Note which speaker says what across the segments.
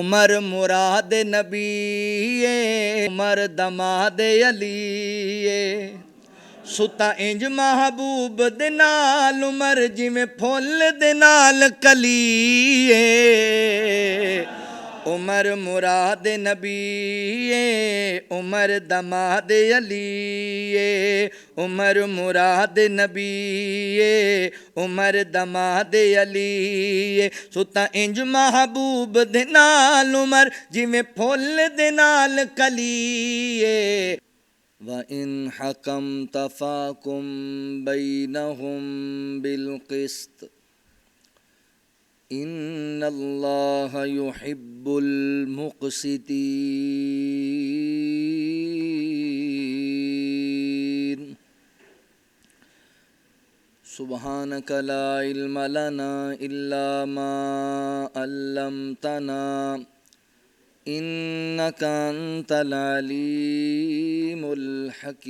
Speaker 1: उमर मुराद नबी उमर दमाद अली सुता इंज महबूब दे नाल उमर जिवें फुल दे नाल कली उमर मुराद नबी उमर दमाद अली उमर मुराद नबी उमर दमाद अली सुता इंज महबूब दे नाल उमर जिवें फुल दे नाल कली व इन हकम तफाकुम बैनहुम बिलकिस्त इन्नल्लाह युहिब्बुल मुक़सितीन। सुब्हानक ला इल्म लना इल्ला मा अल्लमतना इन्नका अंतल अलीमुल हकीम।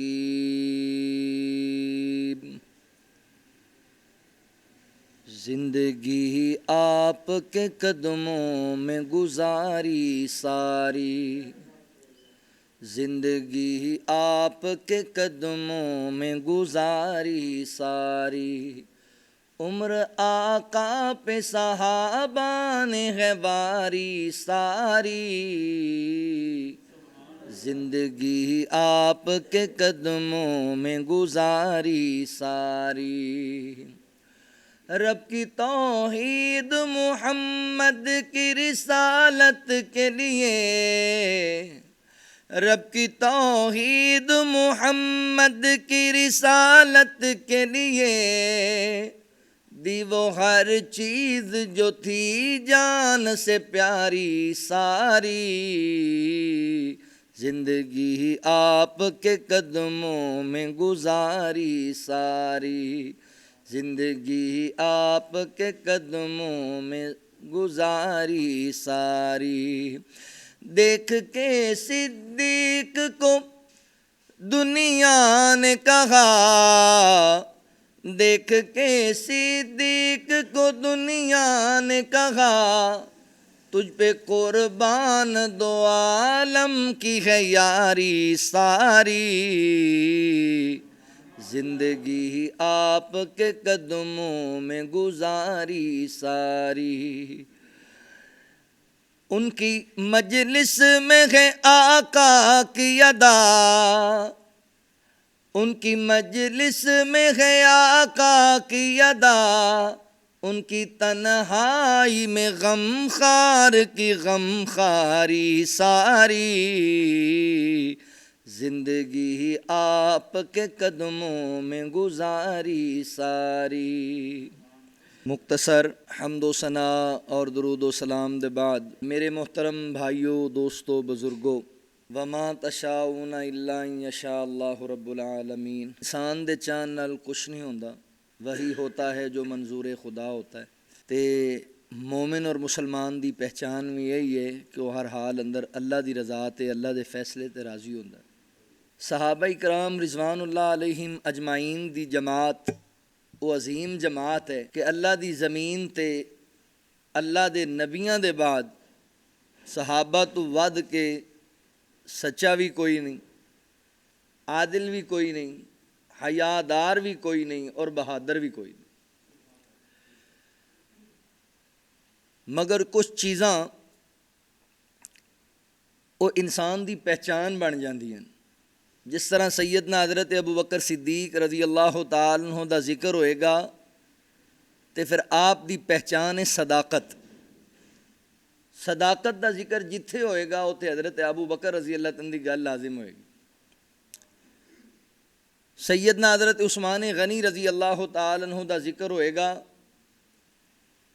Speaker 1: जिंदगी आपके कदमों में गुजारी सारी जिंदगी आपके कदमों में गुजारी सारी उम्र आका पे सहाबा ने है बारी सारी जिंदगी आपके कदमों में गुजारी सारी रब की तौहीद मुहम्मद की रिसालत के लिए रब की तौहीद मुहम्मद की रिसालत के लिए दी वो हर चीज़ जो थी जान से प्यारी सारी जिंदगी आपके कदमों में गुजारी सारी जिंदगी आपके कदमों में गुजारी सारी। देख के सिद्दीक को दुनिया ने कहा देख के सिद्दीक को दुनिया ने कहा तुझ पे कुर्बान दो आलम की है यारी सारी जिंदगी आपके कदमों में गुजारी सारी। उनकी मजलिस में है आका की अदा उनकी मजलिस में है आका की अदा उनकी तन्हाई में गमखार की गमखारी सारी जिंदगी आपके कदमों में गुजारी सारी। मुख्तसर हम्दो सना और दुरूद व सलाम दे बाद मेरे मोहतरम भाइयों दोस्तों बुजुर्गों वमा तशाऊन इल्ला यशा अल्लाहु रब्बुल आलमीन। इंसान दे चाहन नाल कुछ नहीं होता वही होता है जो मंजूर खुदा होता है। ते मोमिन और मुसलमान दी पहचान भी यही है कि वह हर हाल अंदर अल्लाह दी रज़ा ते अल्लाह दे फैसले ते राज़ी होंदा। सहाबा इकराम रिज़वानुल्लाह अलैहिम अजमाइन दी जमात वो अजीम जमात है कि अल्लाह दी ज़मीन ते अल्लाह दे नबियां दे बाद सहाबा तो वध के सच्चा भी कोई नहीं, आदिल भी कोई नहीं, हयादार भी कोई नहीं और बहादुर भी कोई नहीं। मगर कुछ चीज़ां वो इंसान दी पहचान बन जांदियां। जिस तरह सैयदना हज़रत अबू बकर सिद्दीक रज़ी अल्लाह तआला अन्हु दा जिक्र होएगा तो फिर आप दी पहचान है सदाकत। सदाकत दा जिक्र जिथे होएगा उत्थे हज़रत अबू बकर रज़ी अल्लाह तआला दी गल लाजिम होएगी। सैयदना हज़रत उस्मान गनी रज़ी अल्लाह तआला अन्हु दा जिक्र होएगा।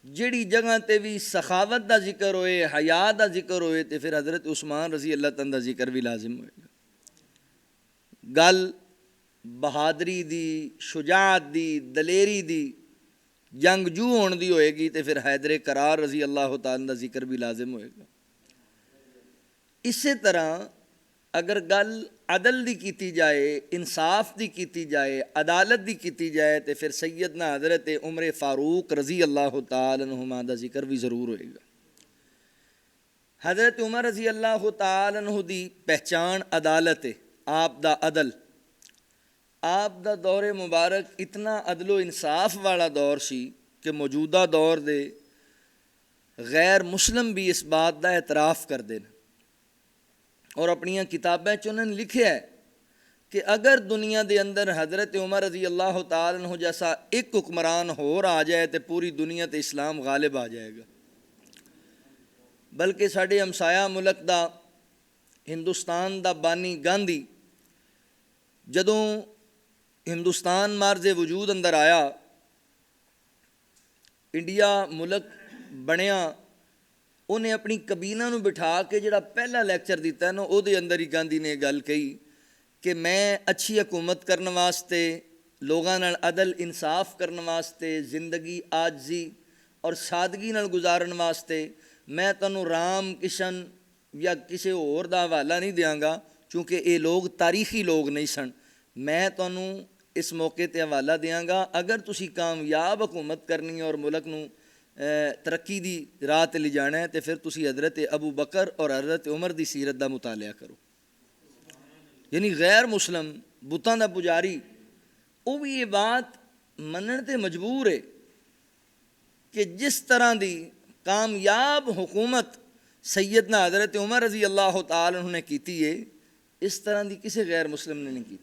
Speaker 1: जिहड़ी जगह ते भी सखावत दा जिक्र होए हया दा जिक्र होए तो फिर हज़रत उस्मान रज़ी अल्लाह तआला दा जिक्र भी लाजिम होएगा। गल बहादरी दी शुजात दी दलेरी दी जंगजू होने दी होएगी तो फिर हैदर करार रज़ी अल्लाह तआला दा जिक्र भी लाजिम होएगा। इसे तरह अगर गल अदल दी कीती जाए इंसाफ दी कीती जाए अदालत दी कीती जाए तो फिर सैयदना हज़रत उमर फारूक रज़ी अल्लाह तआला अन्हुमा दा जिक्र भी ज़रूर होएगा। हज़रत उमर रज़ी अल्लाह तआला अन्हु दी पहचान अदालत है, आप दा अदल। आप दा दौरे मुबारक इतना अदलो इंसाफ वाला दौर सी कि मौजूदा दौर दे गैर मुस्लिम भी इस बात का एतराफ़ करते हैं और अपनिया किताबें च उन्होंने लिखा है कि अगर दुनिया के अंदर हज़रत उमर रज़ी अल्लाह तआला अन्हु जैसा एक हुक्मरान होर आ जाए तो पूरी दुनिया ते इस्लाम गालिब आ जाएगा। बल्कि साढ़े हमसाया मुल्क दा हिंदुस्तान दा बानी गांधी जदों हिंदुस्तान मार्जे वजूद अंदर आया, इंडिया मुल्क बनया, उन्हें अपनी कबीना नूं बिठा के जिहड़ा पहला लैक्चर दिता ना उहदे अंदर ही गांधी ने गल कही कि मैं अच्छी हुकूमत करने वास्ते, लोगों नाल अदल इंसाफ करने वास्ते, जिंदगी आजी और सादगी नाल गुजारन वास्ते मैं तुहानूं राम किशन या किसी होर दा हवाला नहीं देंगा, क्योंकि ये लोग तारीखी लोग नहीं सन। मैं तुहानूं इस मौके ते हवाला देंगा, अगर तुसी कामयाब हुकूमत करनी है और मुल्क नूं तरक्की दी राह ते ले जाना है तो फिर तुसी हज़रत अबू बकर और हज़रत उमर दी सीरत दा मुतालिया करो। यानी गैर मुस्लिम बुतां दा पुजारी वो भी ये बात मनण ते मजबूर है कि जिस तरह की कामयाब हुकूमत सैयदना हज़रत उमर रज़ी अल्लाह तआला अन्हु ने की है, इस तरह की किसी गैर मुस्लिम ने नहीं की।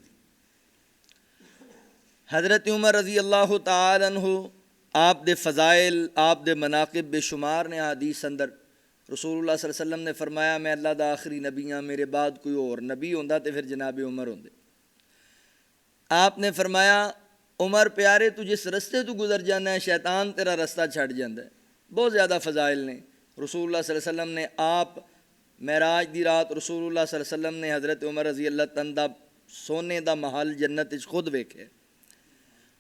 Speaker 1: हज़रत उमर रज़ी अल्लाह तआला अन्हु आप दे फ़ज़ाइल, आप दे मनाक़िब बेशुमार ने। हदीस अंदर रसूलुल्लाह सल्लल्लाहु अलैहि वसल्लम ने फरमाया, मैं अल्लाह दा आखिरी नबी हाँ, मेरे बाद कोई और नबी होंदा तो फिर जनाब उमर होंदे। आपने फरमाया, उमर प्यारे तू जिस रस्ते तू गुजर जाना है शैतान तेरा रास्ता छड़ जाता है। बहुत ज़्यादा फ़ज़ाइल ने। रसूलुल्लाह सल्लल्लाहु अलैहि वसल्लम ने आप महराज दी रात रसूलुल्लाह सल्लल्लाहु अलैहि वसल्लम ने हज़रत उमर रज़ी अल्लाह तआला दा सोने दा महल जन्नत च खुद वेखे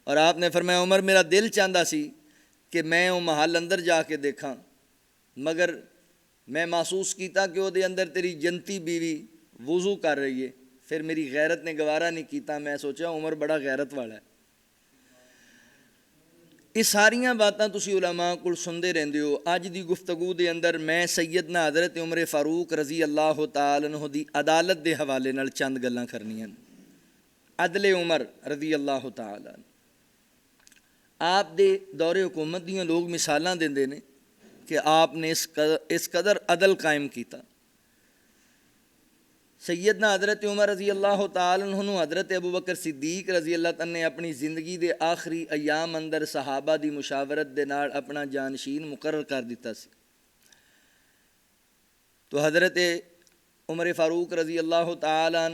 Speaker 1: और आपने फरमाया, उमर मेरा दिल चाहता सी कि मैं वो महल अंदर जाके देखा, मगर मैं महसूस किया कि वो अंदर तेरी जनती बीवी वज़ू कर रही है। फिर मेरी गैरत ने गवारा नहीं किया, मैं सोचा उमर बड़ा गैरत वाला है। ये सारिया बातें तुसी उलमा कोल सुनते रहंदे हो। अज की गुफ्तगू के अंदर मैं सैयदना हज़रत उमर फारूक रज़ी अल्लाह तआला अन्हु दी अदालत के हवाले नाल चंद गल्लां करनियां। अदले उमर रज़ी अल्लाह तआला आप दे दौरे हुकूमत दियाँ लोग मिसालां देंदे ने कि आपने इस कदर अदल कायम किया। सैयदना हज़रत उमर रज़ी अल्लाह तआला अन्हु हज़रत अबू बकर सिद्दीक रज़ी अल्लाह तआला ने अपनी ज़िंदगी के आखिरी अयाम अंदर सहाबा की मुशावरत के नाल अपना जानशीन मुकर्रर कर दिता सी। तो हज़रत उमर फारूक रज़ी अल्लाह तआला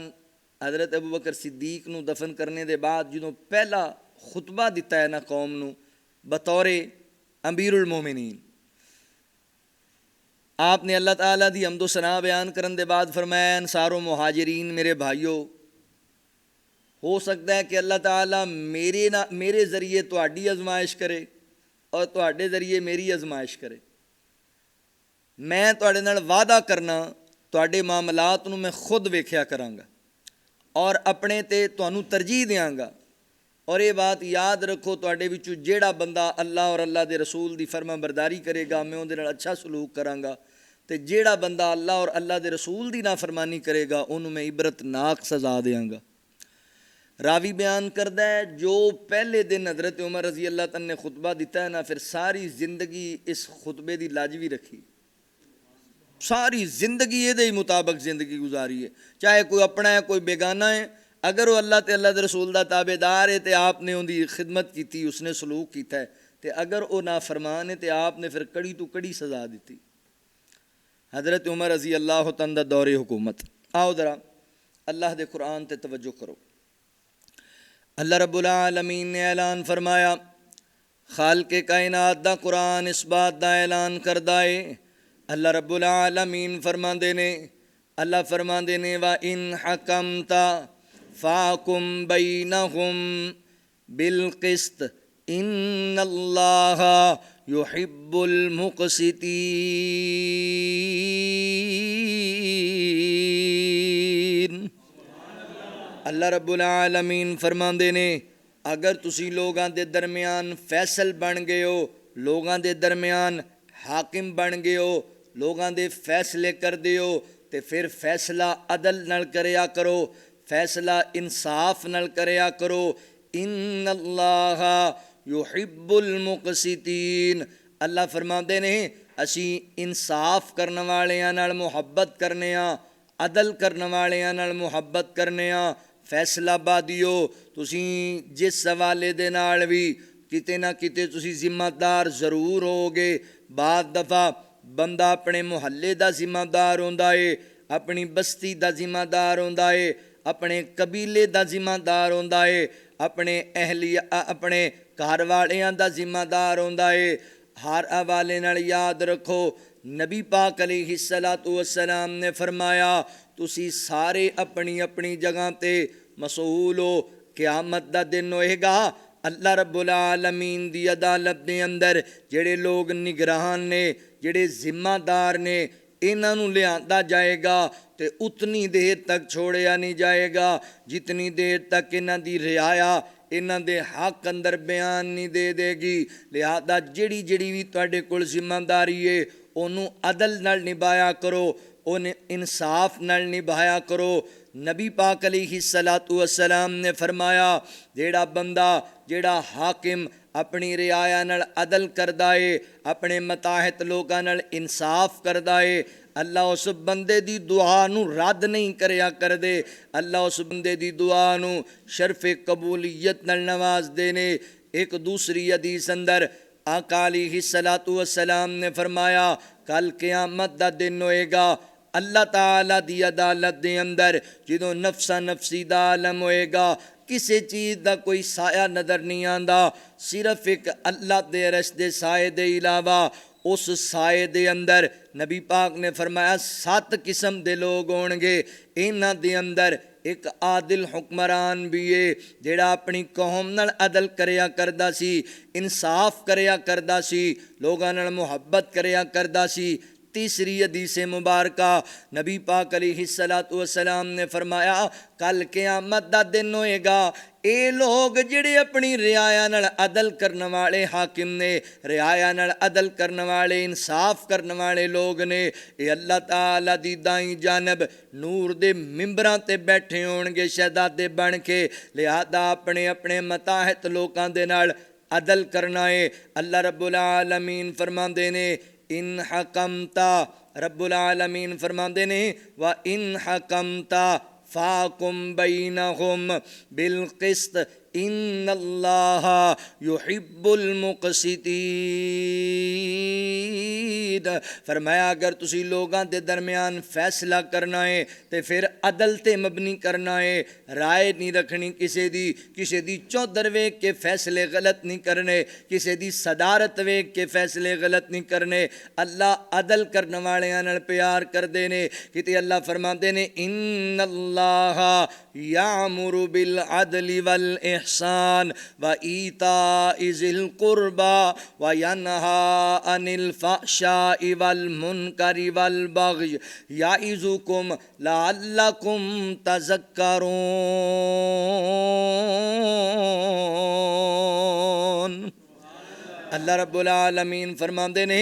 Speaker 1: हज़रत अबू बकर सिद्दीक नूं दफन करने के बाद जो पहला खुतबा दिता है ना कौम नूं बतौरे अमीरुल मोमिनीन, आपने अल्लाह ताला दी हम्दो सना बयान करने के बाद फरमाया, अंसारो मुहाजिरीन मेरे भाइयों, हो सकता है कि अल्लाह ताला मेरे ज़रिए तुहाडी आजमाइश करे और तुहाडे ज़रिए मेरी आजमाइश करे। मैं तुहाडे नाल वादा करना तुहाडे मामलात नूं मैं खुद वेख्या करांगा और अपने ते तुहानूं तरजीह देंगा। और ये बात याद रखो, तुहाडे विचों जेड़ा बंदा अल्लाह और अल्लाह के रसूल की फर्मा बरदारी करेगा मैं उहदे नाल अच्छा सलूक करांगा, तो जेड़ा बंदा अल्लाह और अल्लाह के रसूल की नाफरमानी करेगा उन्होंने मैं इबरतनाक सजा देंगा। रावी बयान करता है, जो पहले दिन हज़रत उमर रज़ी अल्लाह तआला ने खुतबा दिता है ना, फिर सारी जिंदगी इस खुतबे की लाजवी रखी, सारी जिंदगी ये मुताबिक जिंदगी गुजारी है। चाहे कोई अपना है कोई बेगाना है, अगर वो अल्लाह ते अल्लाह के रसूल का ताबेदार है तो आपने उनकी खिदमत की, उसने सलूक किया है, तो अगर वो नाफरमान है तो आपने फिर कड़ी तो कड़ी सजा दी। हज़रत उमर रज़ी अल्लाह तआला दौरे हुकूमत। आओ जरा अल्लाह के कुरान ते तवज्जो करो। अल्लाह रब्बुल आलमीन ने ऐलान फरमाया, खालिक़े कायनात दा कुरान इस बात का ऐलान करदा है। अल्लाह रब्बुल आलमीन फरमांदे ने, अल्लाह फरमांदे ने, वा इन हकमता फ़ाकुम बैनहुम बिलक़िस्त इन्नल्लाह युहिब्बुल मुक़सितीन। अल्लाह रब्बुल आलमीन फरमांदे ने, अगर तुसी लोगां दे दरमियान फैसल बन गए हो, लोगां दे दरमियान हाकिम बन गए हो, लोगों के फैसले करते हो तो फिर फैसला अदल नाल करया करो, फैसला इंसाफ नाल करया करो। इन्नल्लाह युहिब्बुल मुक़सितीन, अल्लाह फरमाते ने असी इंसाफ करने वालियां नाल मुहब्बत करने आ, अदल करने वालियां नाल मुहब्बत करने आ। फैसलाबादियो तुसी जिस हवाले दे नाल भी किते ना किते तुसी जिम्मेदार जरूर होगे। बाद दफ़ा बंदा अपने मुहल्ले का जिम्मेदार होंदा है, अपनी बस्ती का जिम्मेदार होंदा है, अपने कबीले का जिम्मेदार होंदा है, अपने अपने घर वालियां का जिम्मेदार होंदा है। हर हवाले नाल याद रखो, नबी पाक अलैहिस्सलातु वस्सलाम ने फरमाया तुसी सारे अपनी अपनी जगह ते मसूल हो। क़यामत दा दिन होएगा, अल्लाह रब्बुल आलमीन दी अदालत दे अंदर जेड़े लोग निगरान ने, जेड़े जिम्मेदार ने, इन्हां नूं लिआंदा जाएगा तो उतनी देर तक छोड़िया नहीं जाएगा जितनी देर तक इन्हां दी रियाया इन्हां दे हक अंदर बयान नहीं दे देगी। लिहाजा जिहड़ी जिहड़ी भी तुहाडे कोल जिम्मेदारी है उन्होंने अदल नाल निभाया करो, उन्हें इंसाफ नाल निभाया करो। नबी पाक अलैहिस्सलातु वस्सलाम ने फरमाया जेड़ा बंदा जेड़ा हाकिम अपनी रियाया नाल अदल करदा है, अपने मताहत लोगां नाल इंसाफ करदा है, अल्लाह उस बंदे दी दुआ नूं रद्द नहीं करया कर दे। अल्लाह उस बंदे दी दुआ नूं शर्फ़े कबूलियत नाल नवाज़दे ने। एक दूसरी हदीस अंदर आका अलैहिस्सलातु वस्सलाम ने फरमाया कल क़यामत दा दिन होएगा, अल्लाह ताला दी अदालत दे अंदर जदों नफसा नफसी दा आलम होएगा, किसी चीज़ का कोई साया नज़र नहीं आंदा, सिर्फ एक अल्लाह दे अरश दे साए दे इलावा उस साए दे अंदर नबी पाक ने फरमाया 7 किस्म दे लोग होणगे। इन्हां दे अंदर एक आदिल हुक्मरान भी है जेड़ा अपनी कौम नाल अदल करया करदा सी, इंसाफ करया करदा सी, लोगां नाल मुहब्बत करया करदा सी। तीसरी हदीस मुबारका नबी पाक अलैहिस्सलातु वस्सलाम ने फरमाया कल क़यामत दा दिन होएगा, ये लोग जिहड़े अपनी रियाया नाल अदल करने वाले हाकिम ने, रियाया नाल अदल करने वाले इंसाफ करने वाले लोग ने, ये अल्लाह ताला दी दाई जानब नूर दे मिंबरां ते बैठे होणगे शहजादे बन के। लिहाजा अपने अपने मताहत लोकां दे नाल अदल करना है। अल्लाह रब्बुल आलमीन फरमांदे ने इन हकमता, रब्बुल आलमीन फरमांदे ने व इन हकमता फाकुम बैनहुम बिल क़िस्त इन्नल्लाह युहिब्बुल मुक़सितीन। फरमाया अगर तुसी लोगां दे दरमियान फैसला करना है तो फिर अदल ते मबनी करना है, राय नहीं रखनी किसी दी चौधर वेख के फैसले गलत नहीं करने, किसी दी सदारत वेख के फैसले गलत नहीं करने। अल्लाह अदल करने वालियां नाल प्यार करदे ने। किते अल्लाह फरमाते ने इन्नल्लाह यामुरु बिल अदलि वल इहसान व ईताइ ज़िल कुर्बा व यन्हा अनिल फ़हशाइ वल मुनकरि वल बग़य याइज़ुकुम लअल्लकुम तज़क्करून। अल्लाह रब्बुल आलमीन फरमाते ने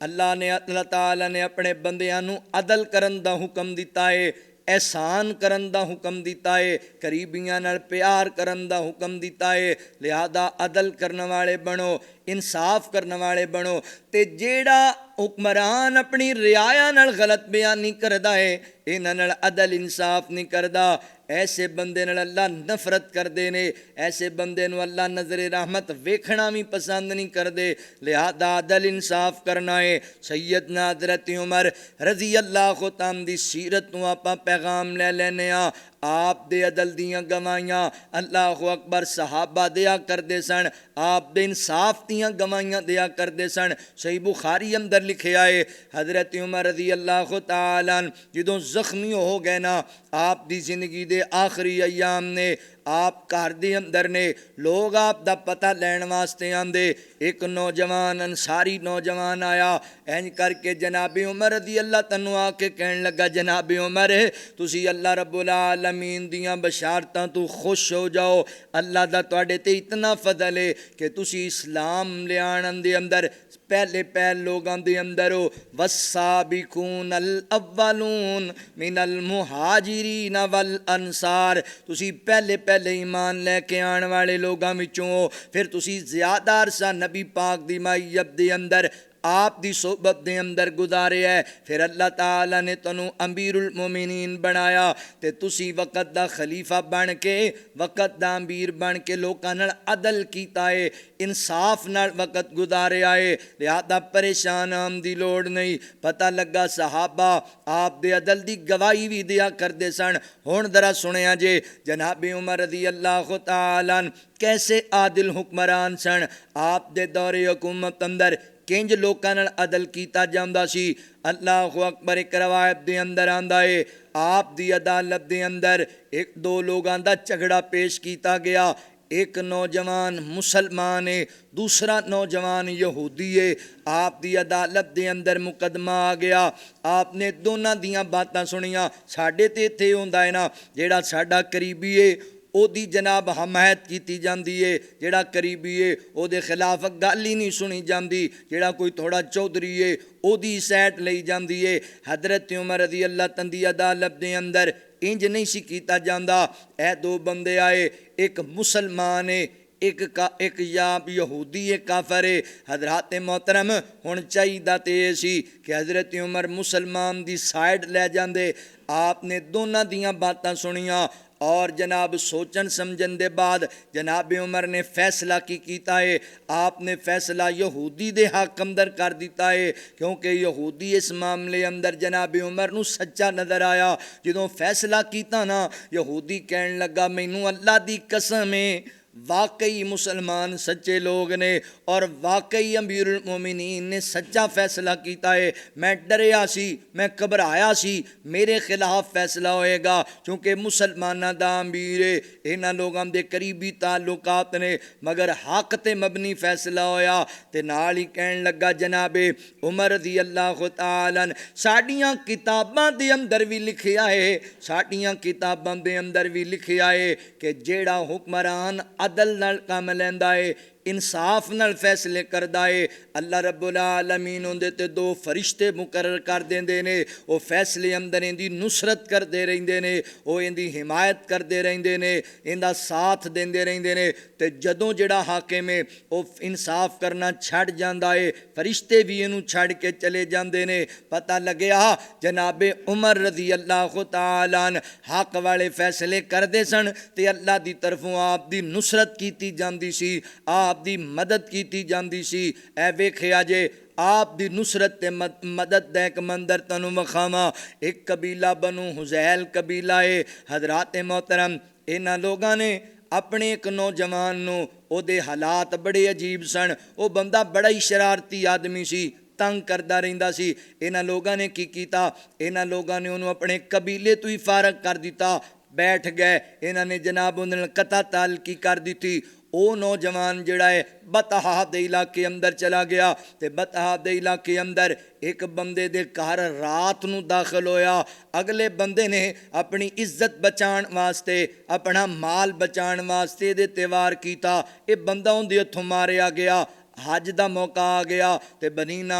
Speaker 1: अल्लाह ताला ने अपने बंदियां नूं अदल करन दा हुक्म दिता है, एहसान करन दा हुक्म दिता है, करीबियां नाल प्यार करन दा हुक्म दिता है। लिहाजा अदल करने वाले बनो, इंसाफ करने वाले बनो। ते जेड़ा हुक्मरान अपनी रियाया नाल गलत बयानी करदा है, इन्हां नाल अदल इंसाफ नहीं करदा, ऐसे बंदे नाल अल्लाह नफरत करदे ने, ऐसे बंदे नूं अल्लाह नज़रे रहमत वेखना भी पसंद नहीं करदे। लिहाजा अदल इंसाफ करना है। सैयदना हज़रत उमर रज़ी अल्लाह तआला दी सीरत नूं आपां पैगाम ले लैने आ। आप दे अदल दियां गवाहियां अल्लाह अकबर सहाबा दिया करते सन, आप दे इंसाफ दियां गवाहियां दिया करते सन। सही बुखारी अंदर लिखिया है हज़रत उमर रज़ी अल्लाह तआला जदों जख्मी हो गए ना, आप दी जिंदगी दे आखिरी अयाम ने, आप घर दे अंदर ने, लोग आप दा पता लैण वास्ते आंदे। एक नौजवान अंसारी नौजवान आया, इंज करके जनाबे उमर रज़ी अल्लाह तन्नू आके कहन लगा जनाबे उमर तुसी अल्लाह रब्बुल आलमीन दियां बशारतां तू खुश हो जाओ, अल्लाह दा तुहाडे ते इतना फजल है कि तुसी इस्लाम लियाण दे अंदर पहले पहल लोगों के अंदर हो। वस्साबिकून अल अव्वलून मिनल मुहाजिरीन वल अंसार, तुसी पहले पहले ईमान लैके आने वाले लोगों विचों हो। फिर तुसी ज़्यादा अरसा नबी पाक दी मायत दे अंदर आप दी सोबत दे अंदर गुजारे है। फिर अल्लाह ताला ने तनु अमीरुल मोमिनीन बनाया ते तुसी वक़्त दा खलीफा बन के, वक़्त दा अमीर बन के लोकां नाल अदल कीता है, इंसाफ नाल वक़्त गुजारे आए। लिहाजा परेशान आम दी लोड़ नहीं। पता लगा सहाबा आप दे अदल दी गवाही भी दिया करते सन। हुण जरा सुनिया जे जनाब उमर रज़ी अल्लाह तआला कैसे आदिल हुक्मरान सन। आप दे दौरे हुकूमत अंदर किंज लोकां नाल अदल कीता जांदा सी। अल्लाहु अकबर। एक रवायत दे अंदर आंदा है आप दी अदालत दे अंदर एक दो लोगां दा झगड़ा पेश किया गया। एक नौजवान मुसलमान है, दूसरा नौजवान यहूदी है। आप दी अदालत दे अंदर मुकदमा आ गया। आपने दोनों दियां बातां सुनिया। साडे ते इत्थे हुंदा है ना, जेड़ा साडा करीबी है ओदी जनाब हमायत की जाती है, जेड़ा करीबी है ओदे खिलाफ गल ही नहीं सुनी जाती, जेड़ा कोई थोड़ा चौधरी है ओदी सैट लई जाती है। हजरत उमर रज़ी अल्लाह तआला दी अदालत दे अंदर इंज नहीं सी कीता जांदा। ए दो बंदे आए, एक मुसलमान है, एक या यहूदी है, काफर है। हजरत मोहतरम हुण चाहिदा ते सी कि हजरत उमर मुसलमान दी साइड लै जांदे। आपने दोनों दियां बातां सुनिया और जनाब सोचन समझन दे बाद जनाब उमर ने फैसला की कीता है। आपने फैसला यहूदी दे हक अंदर कर दिता है, क्योंकि यहूदी इस मामले अंदर जनाब उमर नू सच्चा नज़र आया। जो फैसला किया ना, यहूदी कहन लगा मैनू अल्लाह दी कसम है वाकई मुसलमान सच्चे लोग ने और वाकई अमीरुल मोमिनीन ने सच्चा फैसला किया है। मैं डरिया सी, मैं घबराया सी मेरे खिलाफ फैसला होएगा, क्योंकि मुसलमाना दा अमीर है, इन्हां लोगों के करीबी ताल्लुकात ने, मगर हक ते मबनी फैसला होया। ते नाल ही कहन लगा जनाबे उमर रज़ी अल्लाह तआला साडियां किताबां दे अंदर भी लिखिया है, साडियां किताबां दे अंदर भी लिखिया है कि जेड़ा हुक्मरान अदल नाल काम लैंदा है, इंसाफ नाल फैसले करदा है, अल्लाह रब्बुल आलमीन उहदे ते दो फरिश्ते मुकर्रर कर देंदे ने। वो फैसले अंदर इहदी नुसरत करते रहिंदे ने, वो इहदी हिमायत करते रहिंदे ने, इहदा साथ देंदे रहिंदे ने। ते जदों जिहड़ा हाकिम है वो इंसाफ करना छड़ जांदा है, फरिश्ते भी इहनूं छड़ के चले जांदे ने। पता लग्या जनाबे उमर रज़ी अल्लाह तआला हक वाले फैसले करदे सन ते अल्लाह दी तरफों आप दी नुसरत कीती जांदी सी, आप दी मदद की जाती सी। ऐ वेखिया जे आप दी नुसरत ते मदद दा एक मंदर तनु वखावा। एक कबीला बनु हुज़ैल कबीला है। हजरात मोहतरम इन्हां लोगों ने अपने एक नौजवान नूं, ओदे हालात बड़े अजीब सन, वो बंदा बड़ा ही शरारती आदमी सी, तंग करता रहिंदा सी। इन्हां लोगों ने की कीता, इन्हां लोगों ने उन्होंने अपने कबीले तो ही फारग कर दिता। बैठ गए, इन्हां ने जनाब उन्होंने कता तालकी कर दी थी। वो नौजवान जिहड़ा है बतहा दे इलाके अंदर चला गया, तो बतहा दे इलाके अंदर एक बंदे दे घर रात नूं दाखिल होया। अगले बंदे ने अपनी इज्जत बचाण वास्ते, अपना माल बचाण वास्ते दे त्यौहार कीता। ये बंदा उहदे हत्थों मारिया गया। हज का मौका आ गया तो बनीना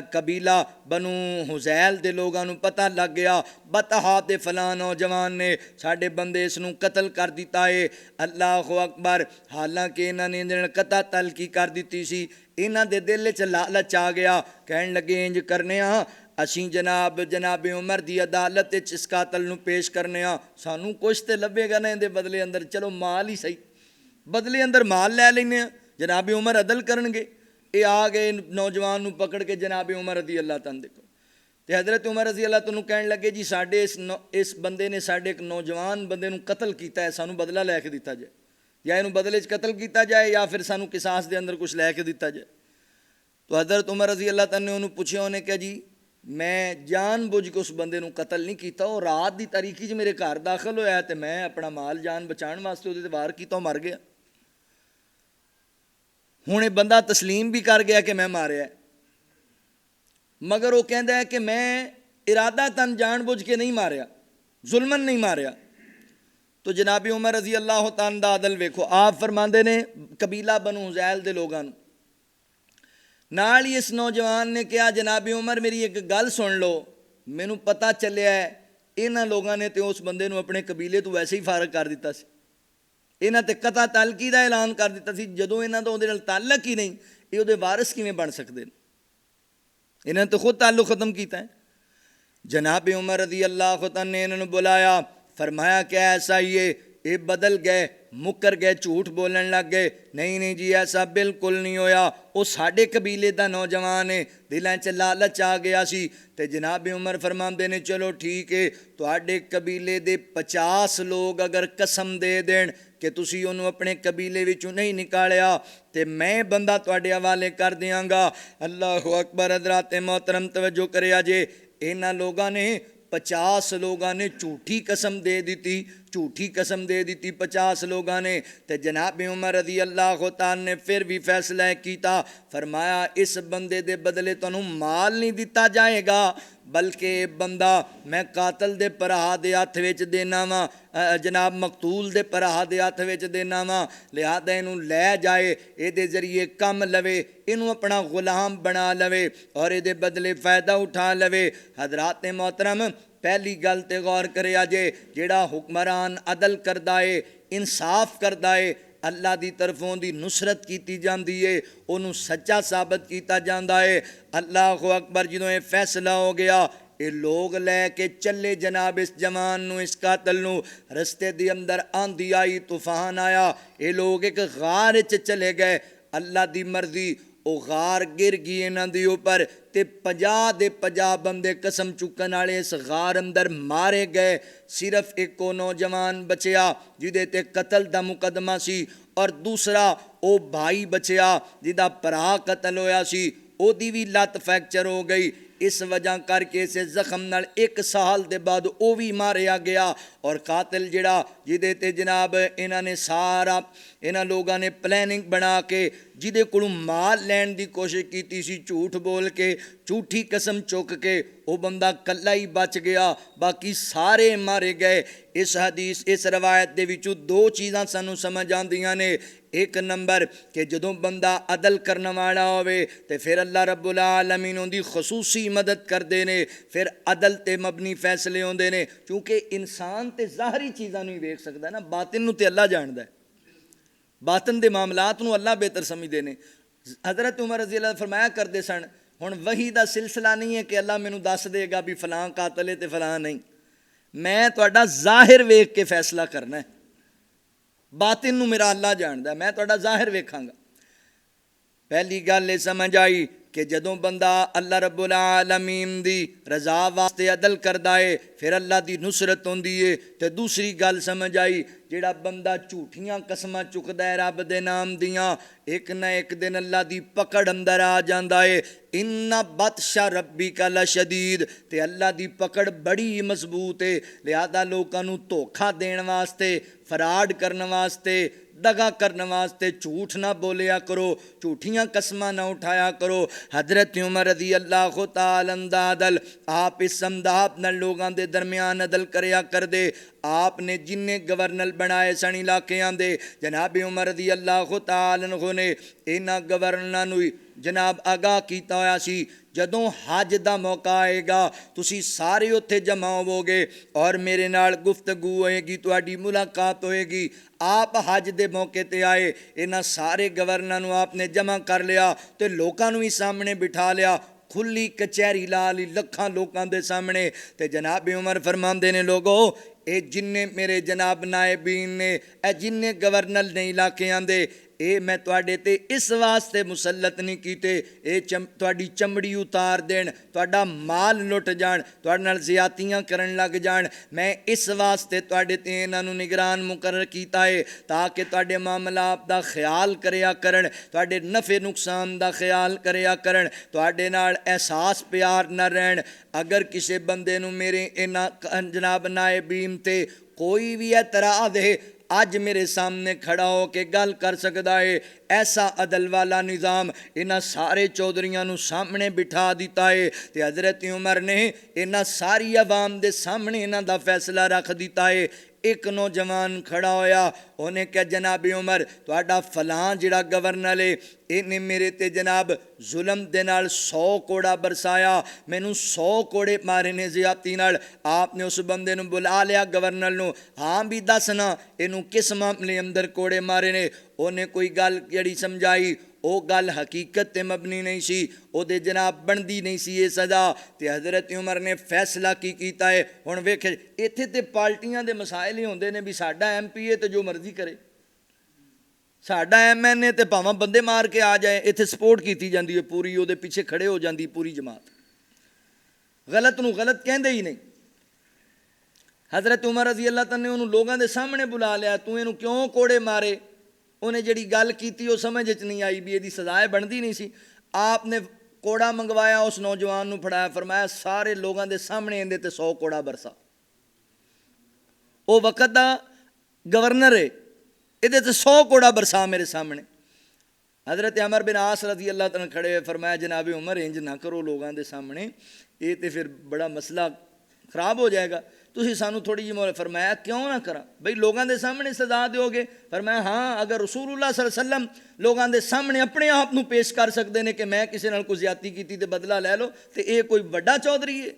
Speaker 1: कबीला बनू हुज़ैल दे लोगों को पता लग गया, बतहा दे फलां नौजवान ने साडे बंदे इसनूं कतल कर दिता है। अल्लाह अकबर। हालांकि इन्होंने ने कता तलकी कर दी सी, इन्हां दे दिल च लालच आ गया। कहन लगे इंज करने असी जनाब उमर की अदालत इस कातल नूं पेश करने, सानू कुछ तो लभेगा ना इहदे बदले अंदर, चलो माल ही सही, बदले अंदर माल लै लैने। जनाब उमर अदल करनगे। ये आ गए नौजवान नूं पकड़ के जनाब उमर रज़ी अल्लाह तआला देखो, तो हज़रत उमर रज़ी अल्लाह तआला कहन लगे जी साडे इस बंदे ने साडे एक नौजवान बंदे नूं कतल किया है, सानू बदला लैके दिता जाए, या इनू बदले च कतल किया जाए या फिर सानू किसास के अंदर कुछ लैके दिता जाए। तो हज़रत उमर रज़ी अल्लाह तआला ने उन्होंने पूछा, उन्हें कहा जी मैं जान बुझ के उस बंदे नूं कतल नहीं किया, वो रात की तारीखी च मेरे घर दाखिल होया तो मैं अपना माल जान बचाने वास्ते उहदे ते वार किया, मर गया। हुण ये बंदा तस्लीम भी कर गया कि मैं मारिया, मगर वो कहता है कि मैं इरादा तन जान बुझ के नहीं मारिया, जुल्मन नहीं मारिया। तो जनाब उमर रज़ी अल्लाह तआला दा अदल वेखो। आप फरमाते ने कबीला बनु हुज़ैल दे लोगों, ਨਾਲ ਹੀ ਇਸ ਨੌਜਵਾਨ ਨੇ ਕਿਹਾ, ਜਨਾਬੇ ਉਮਰ ਮੇਰੀ ਇੱਕ ਗੱਲ ਸੁਣ ਲਓ, ਮੈਨੂੰ ਪਤਾ ਚੱਲਿਆ ਇਹਨਾਂ ਲੋਕਾਂ ਨੇ ਤੇ ਉਸ ਬੰਦੇ ਨੂੰ ਆਪਣੇ ਕਬੀਲੇ ਤੋਂ ਵੈਸੇ ਹੀ ਫਾਰਗ ਕਰ ਦਿੱਤਾ ਸੀ, ਇਹਨਾਂ ਤੇ ਕਤਾ ਤਾਲਕੀ ਦਾ ਐਲਾਨ ਕਰ ਦਿੱਤਾ ਸੀ। ਜਦੋਂ ਇਹਨਾਂ ਦਾ ਉਹਦੇ ਨਾਲ ਤਾਲਕ ਹੀ ਨਹੀਂ, ਇਹ ਉਹਦੇ ਵਾਰਿਸ ਕਿਵੇਂ ਬਣ ਸਕਦੇ ਨੇ? ਇਹਨਾਂ ਨੇ ਤਾਂ ਖੁਦ ਤਾਲੁਕ ਖਤਮ ਕੀਤਾ ਹੈ। ਜਨਾਬ ਉਮਰ रज़ी अल्लाह तआला ने इन्होंने बुलाया, फरमाया क्या ऐसा ही है? ये बदल गए, मुकर गए, झूठ बोलन लग गए। नहीं नहीं जी, ऐसा बिल्कुल नहीं होया, वो साढ़े कबीले का नौजवान है, दिलों च लालच आ गया सी। ते जनाब उमर फरमाते ने चलो ठीक है, तुहाडे कबीले दे 50 लोग अगर कसम दे देन कि तुसी उन्होंने अपने कबीले विचों नहीं निकालिया तो मैं बंदा तुहाडे हवाले कर देंगा। अल्लाह अकबर। हज़रात मोहतरम तवज्जो करिया जे, इन्हां लोगों ने 50 लोगों ने झूठी कसम दे दी, झूठी कसम दे दी 50 लोगों ने। तो जनाब उमर रज़ी अल्लाह तआला ने फिर भी फैसला किया, फरमाया इस बंदे दे बदले तुहानू माल नहीं दिता जाएगा, बल्कि बंदा मैं कातल दे भरा दे हथ विच देना वा, जनाब मकतूल दे भरा दे हथ विच देना वा, लिहाजा इनू लै जाए, ये जरिए कम लवे, इनू अपना गुलाम बना लवे और ये बदले फ़ायदा उठा लवे। हज़रात मोहतरम, पहली गल ते गौर करे जे, जेड़ा हुक्मरान अदल करदा है, इंसाफ करदा है, अल्लाह की तरफों की नुसरत की जाती है, उन्होंने सच्चा साबित किया जाता है। अल्लाह अकबर। जो ये फैसला हो गया, ये लोग लैके चले जनाब इस जवान नू, इस कातल नू। रस्ते के अंदर आंधी आई, तूफान आया, ये लोग एक गार च चले गए। अल्लाह की मर्जी, वो गार गिर गई इन्हां दे उपर ते 50 दे 50 बंदे कसम चुकन वाले इस गार अंदर मारे गए। सिर्फ एक नौजवान बचिया जिदे ते कतल दा मुकदमा सी, और दूसरा वो भाई बचिया जिदा भरा कतल होया सी, ओदी भी लत फ्रैक्चर हो गई। इस वजह करके इस जख्म नाल 1 साल के बाद वो भी मारिया गया। और कातिल जिहड़ा जिदे ते जनाब इन्हां ने सारा इन्हां लोगों ने प्लैनिंग बना के जिदे कोलों माल लैण की कोशिश की सी, झूठ बोल के, झूठी कसम चुक के, वो बंदा कल्ला ही बच गया, बाकी सारे मारे गए। इस हदीस, इस रवायत दे विचों 2 चीज़ां सानू समझ आंदियां ने। एक नंबर कि जदों बंदा अदल करने वाला होवे ते फिर अल्लाह रब्बुल आलमीन उनकी खसूसी मदद करते हैं, फिर अदल ते मबनी फैसले होंदे ने। क्योंकि इंसान तो ज़ाहरी चीज़ों नहीं वेख सकता ना, बातिन नूं ते अल्लाह जानदा है, बातिन के मामलात नूं अल्लाह बेहतर समझते हैं। हज़रत उमर रज़ी अल्लाह फरमाया करते सन, हुण वही का सिलसिला नहीं है कि अल्लाह मैनू दस देगा भी फलां कातल है तो फलां नहीं, मैं तुहाडा ज़ाहिर वेख के फैसला करना है, बातिन नूं मेरा अल्लाह जानदा, मैं तुहाडा ज़ाहिर वेखांगा। पहली गल ये समझ आई कि जदों बंदा अल्लाह रब्बुल आलमीन दी रज़ा वास्ते अदल करदा है, फिर अल्लाह दी नुसरत होंदी है। तो दूसरी गल समझ आई, जिहड़ा बंदा झूठियां कसमां चुकदा है रब दे नाम दियां, एक ना एक दिन अल्लाह दी पकड़ अंदर आ जांदा है। इन्ना बतशा रब्बी का लशदीद, ते अल्लाह दी पकड़ बड़ी मजबूत है। लिहाजा लोगों नूं धोखा देण वास्ते, फराड करने वास्ते, दगा करने वास्ते झूठ ना बोलिया करो, झूठियां कसमां ना उठाया करो। हज़रत उमर रज़ी अल्लाह तआला दा अदल, आप इस समदाब नाल लोगों के दरमियान अदल करया कर दे। आपने जिन्ने गवर्नर बनाए सन इलाकियां दे, जनाब उमर रज़ी अल्लाह तआला अन्हु ने इन्हां गवर्नरां नूं जनाब आगाह किया होया सी, जदों हज का मौका आएगा तुसी सारे उत्थे जमा होवोगे और मेरे नाल गुफ्तगू होएगी, तुहाडी मुलाकात होएगी। आप हज के मौके ते आए, इन्हां सारे गवर्नरां नूं आपने जमा कर लिया तो लोकां नूं ही सामने बिठा लिया, खुली कचहरी ला ली लखां लोगों के सामने। तो जनाब उमर फरमांदे ने, लोगो ये जिन्ने मेरे जनाब नायबीन ने, ए जिन्ने गवर्नर ने इलाकियां दे, ये मैं तुहाडे ते इस वास्ते मुसलत नहीं कीते ये तुहाडी चमड़ी उतार देन, तुहाडा माल लुट जान, तुहाडे नाल ज़ियादतियां करन लग जान। मैं इस वास्ते तुहाडे ते इन्हां नूं निगरान मुकर्रर कीता है ताकि तुहाडे मामलात दा ख्याल करया करन, तुहाडे नफ़े नुकसान दा ख्याल करया करन, तुहाडे नाल एहसास प्यार न रहन। अगर किसी बंदे नूं मेरे इन्हां जनाब नायबीन ते कोई भी एतराज़ है, अज मेरे सामने खड़ा हो के गल कर सकता है। ऐसा अदल वाला निज़ाम इन्हां सारे चौधरियां नूं सामने बिठा दिता है ते हज़रत उमर ने इन्हां सारी आवाम दे सामने इन्हां दा फैसला रख दिता है। एक नौजवान खड़ा होया, उन्हें क्या जनाब उमर तुहाडा फलां जिहड़ा गवर्नर है इन्हें मेरे ते जनाब जुल्म दे नाल 100 कोड़ा बरसाया, मैनू 100 कोड़े मारे ने ज़्यादती नाल। आपने उस बंदे नूं बुला लिया गवर्नर नूं, हाँ भी दस ना इनू किस मामले अंदर कोड़े मारे ने। उन्हें कोई गल जिहड़ी समझाई वो गल हकीकत ते मबनी नहीं सी, ओदे जनाब बनती नहीं सी ये सज़ा। ते हज़रत उमर ने फैसला की कीता है। हुण वेख इत्थे ते पार्टियां दे मसाइल ही होंदे ने भी साडा MP तो जो मर्जी करे, साडा MNA तो भावें बंदे मार के आ जाए, इत्थे सपोर्ट की जाती है पूरी, उहदे पिछे खड़े हो जाती पूरी जमात, गलत नूं गलत कहंदे ही नहीं। हज़रत उमर रज़ी अल्लाह तआला ने उन्होंने लोगों के सामने बुला लिया, तू इनू क्यों कोड़े मारे। उन्हें जिहड़ी गल की वो समझ च नहीं आई भी इसकी सज़ाए बनती नहीं सी। आपने कोड़ा मंगवाया, उस नौजवान नूं फड़ाया, फरमाया सारे लोगों के सामने इहदे ते 100 कोड़ा बरसा। वो वक्त का गवर्नर है, इहदे ते 100 कोड़ा बरसा मेरे सामने। हज़रत अमर बिन आस रज़ी अल्लाह तआला खड़े हुए, फरमाया जनाब उमर इंज ना करो लोगों के सामने, ये तो फिर बड़ा मसला खराब हो जाएगा, तुसी सानू थोड़ी जी मोहलत। फरमाया क्यों ना करा बई, लोगों के सामने सजा दोगे। फरमाया हाँ, अगर रसूलुल्लाह सल्लल्लाहु अलैहि वसल्लम लोगों के सामने अपने आप को पेश कर सकते हैं कि मैं किसी नाल कोई ज्यादती की तो बदला लै लो, तो ये कोई बड़ा चौधरी है,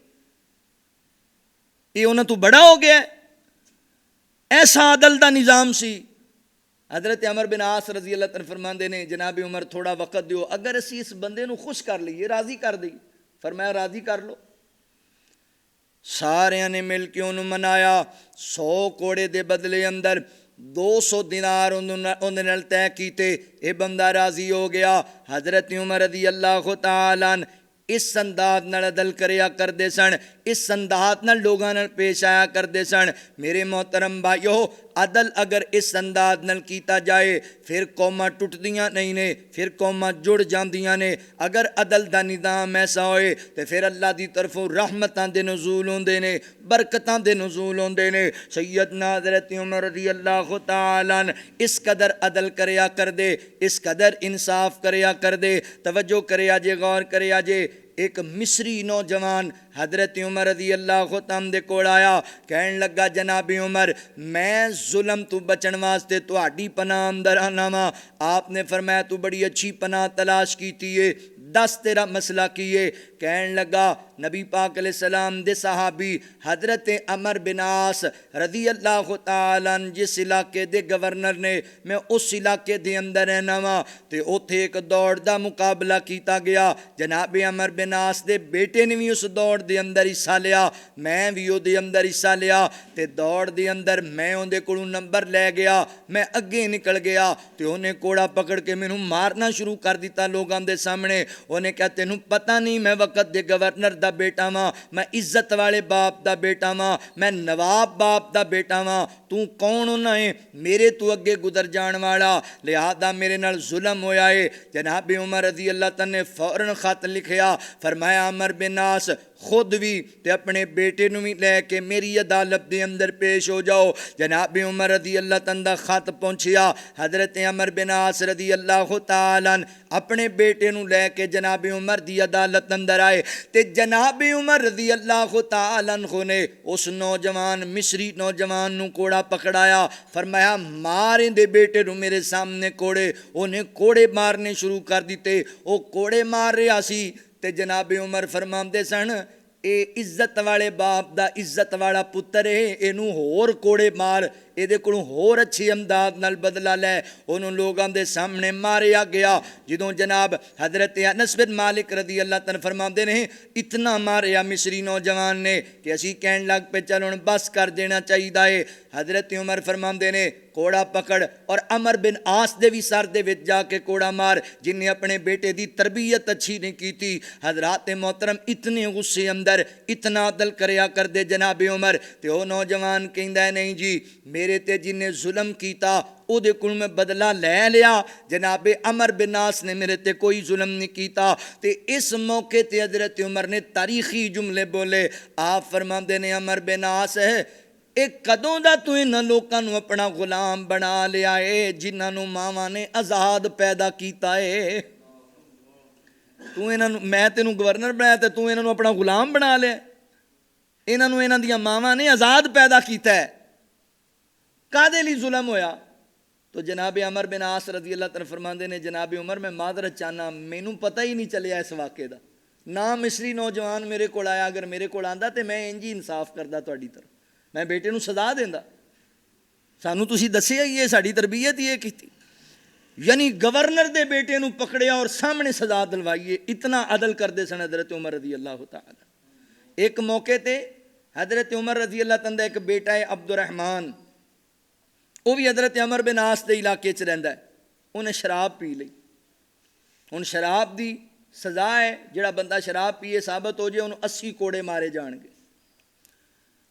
Speaker 1: ये उन्होंने तो बड़ा हो गया। ऐसा अदल का निज़ाम सी। हज़रत अमर बिन आस रज़ी अल्लाह तआला फरमाते ने जनाब उमर थोड़ा वक्त दो, अगर असी इस बंदे को खुश कर लीए, राजी कर दी। फरमाया राजी कर लो। सारिया ने मिल के उन्होंने मनाया, 100 कोड़े दे बदले अंदर 200 दिनार उन्होंने नाल तय कीते, ये बंदा राजी हो गया। हज़रत उमर रज़ी अल्लाह तआला अन्हु इस अंदाज नाल अदल करया करते सन, इस अंदाज नाल लोगों नाल पेश आया करते सन। मेरे मोहतरम भाइयों, अदल अगर इस अंदाज नाल कीता जाए फिर कौमां टुटदियां नहीं ने, फिर कौमां जुड़ जांदियां ने। अगर अदल दा निज़ाम ऐसा होए तो फिर अल्लाह दी तरफों रहमतां दे नज़ूल होंदे ने, बरकतां दे नज़ूल होंदे ने। सैयदना हज़रत उमर रज़ी अल्लाह तआला अन्हु इस कदर अदल करया करदे, इस कदर इंसाफ करया करदे। तवज्जो करया जे, गौर करया जे। एक मिस्री नौजवान हज़रत उमर रज़ी अल्लाह तआला दे कोल आया, कहन लगा जनाब उमर मैं जुल्म तो बचन वास्ते तुहाडी पनाह अंदर आना वा। आपने फरमाया तू बड़ी अच्छी पनाह तलाश की है, दस तेरा मसला की है। कहन लगा नबी पाक अलैहिस्सलाम दे सहाबी हज़रत अमर बिन आस रज़ी अल्लाह तआला अन्हु जिस इलाके दे गवर्नर ने, मैं उस इलाके दे अंदर रहना वा, तो उत्थे एक दौड़ का मुकाबला किया गया। जनाब अमर बिन आस दे बेटे ने भी उस दौड़ दे अंदर हिस्सा लिया, मैं भी उहदे अंदर हिस्सा लिया। तो दौड़ दे अंदर मैं उहदे कोलों नंबर लै गया, मैं अगे निकल गया, तो उन्हें कोड़ा पकड़ के मैनू मारना शुरू कर दिता लोगों के सामने। उन्हें क्या तेनू पता नहीं मैं वक्त दे गवर्नर दा बेटा वां, मैं इज्जत वाले बाप दा बेटा वां, मैं नवाब बाप दा बेटा वां, तू कौन होना है मेरे तू अगे गुजर जान वाला, लिहाजा मेरे नाल जुल्म होया है। जनाब उमर रज़ी अल्लाह तआला ने फौरन खत लिखिया, फरमाया अमर बिन आस खुद भी ते अपने बेटे नूं भी लैके मेरी अदालत के अंदर पेश हो जाओ। जनाब उमर रज़ी अल्लाह तआला दा खत पहुँचिया, हज़रत अमर बिन आस रज़ी अल्लाह तआला अपने बेटे नूं लैके जनाब उमर दी अदालत अंदर आए। ते जनाब उमर रज़ी अल्लाह तआला अन्हु ने उस नौजवान मिस्री नौजवान नूं कोड़ा पकड़ाया, फरमाया मार दे बेटे नूं मेरे सामने कोड़े। उन्हें कोड़े मारने शुरू कर दिते, वो कोड़े मार रहा सी। ते जनाब उमर फरमाते सन ये इज्जत वाले बाप दा इज्जत वाला पुत्र है, इनू होर कोड़े मार, ये कोलों होर अच्छी अंदाज नाल बदला लै। उन्होंने लोगों के सामने मारिया गया। जो जनाब हज़रत अनस बिन मालिक रज़ी अल्लाह तआला फरमाते ने इतना मारिया मिस्री नौजवान ने कि असी कहन लग पे चल हुण बस कर देना चाहिए है। हज़रत उमर फरमाते ने कोड़ा पकड़ और अमर बिन आस दे भी सर दे विच जाके कोड़ा मार, जिन्हें अपने बेटे की तरबियत अच्छी नहीं की थी। हज़रात मोहतरम इतने गुस्से अंदर इतना अदल करया कर दे जनाब उमर। तो वह नौजवान कहता है नहीं जी मेरे ते जिन्हें जुल्म किया उहदे कोल मैं बदला लै लिया, जनाबे अमर बिन आस ने मेरे ते कोई जुल्म नहीं किया। तो इस मौके ते हज़रत उमर ने तारीखी जुमले बोले। आप फरमाते ने अमर बिन आस है ਇਹ ਕਦੋਂ ਦਾ ਤੂੰ ਇਹਨਾਂ ਲੋਕਾਂ ਨੂੰ ਆਪਣਾ ਗੁਲਾਮ ਬਣਾ ਲਿਆ ਏ ਜਿਨ੍ਹਾਂ ਨੂੰ ਮਾਵਾਂ ਨੇ ਆਜ਼ਾਦ ਪੈਦਾ ਕੀਤਾ ਏ। ਤੂੰ ਇਹਨਾਂ ਨੂੰ, ਮੈਂ ਤੈਨੂੰ ਗਵਰਨਰ ਬਣਾਇਆ ਤੇ ਤੂੰ ਇਹਨਾਂ ਨੂੰ ਆਪਣਾ ਗੁਲਾਮ ਬਣਾ ਲਿਆ। ਇਹਨਾਂ ਨੂੰ ਇਹਨਾਂ ਦੀਆਂ ਮਾਵਾਂ ਨੇ ਆਜ਼ਾਦ ਪੈਦਾ ਕੀਤਾ ਹੈ। ਕਾਹਦੇ ਲਈ ਜ਼ੁਲਮ ਹੋਇਆ? तो जनाब अमर बिन आस रजी अल्लाह तआला फरमाते ने, जनाब उमर मैं मादरत चाहना, मैनू पता ही नहीं चलिया इस वाक़े का। ना मिस्री नौजवान मेरे को आया, अगर मेरे को आंदा तो मैं इंज ही इंसाफ करदा तुहाडी तरफ, मैं बेटे नूं सज़ा देंदा। सानू तुसीं दस्सिया ही है, साडी तरबीयत ही ये कीती। यानी गवर्नर दे बेटे नूं पकड़िया और सामने सज़ा दिलवाईए, इतना अदल करते सन हज़रत उमर रजी अल्लाह तआला। एक मौके ते हज़रत उमर रजी अल्लाह तआला एक बेटा है अब्दुर्रहमान, वो भी हज़रत अमर बिन आस के इलाके च रहिंदा है। उन्हें शराब पी ली। हुण शराब की सज़ा है, जिहड़ा बंदा शराब पीए साबित हो जाए उन्होंने 80 कोड़े मारे जाएंगे।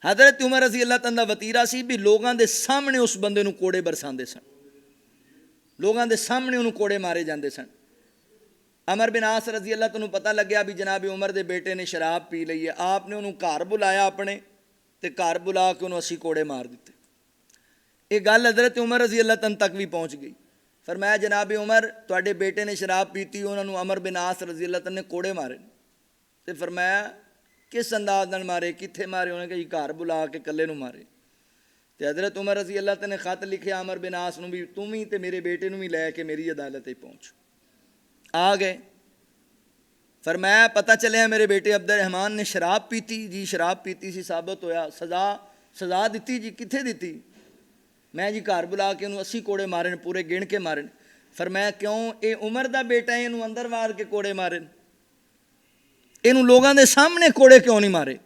Speaker 1: हज़रत उमर रज़ी अल्लाह तआला दा वतीरा सी भी लोगों के सामने उस बंदे नूं कोड़े बरसाते सन, लोगों के सामने उन्होंने कोड़े मारे जाते सन। अमर बिन आस रज़ी अल्लाह तआला नूं पता लग्या भी जनाब उमर के बेटे ने शराब पी ली है। आपने उन्होंने घर बुलाया अपने, ते घर बुला के उन्होंने 80 कोड़े मार दिते। ये गल हज़रत उमर रज़ी अल्लाह तआला तक भी पहुँच गई। फरमाया जनाब उमर तुहाडे बेटे ने शराब पीती, उन्होंने अमर बिन आस रज़ी अल्लाह तआला ने कोड़े मारे। तो फरमाया किस अंदाज नाल मारे, कित्थे मारे? उन्हें कहा घर बुला के कल्ले नूं मारे। तो हज़रत उमर रज़ी अल्लाह तआला ने खत लिखे अमर बिन आस नूं भी तुम ही ते मेरे बेटे नूं भी लैके मेरी अदालत ते पहुँच। आ गए। फरमाया पता चलिया मेरे बेटे अब्दुर्रहमान ने शराब पीती जी, शराब पीती सी, साबित होया। सज़ा दिती जी, कित्थे दिती? मैं जी घर बुला के उन्होंने 80 कोड़े मारे, पूरे गिण के मारे। फरमाया क्यों? ये उमर का बेटा है, इनू अंदर वार के कोड़े मारे, इनू लोगों के सामने कोड़े क्यों नहीं मारे?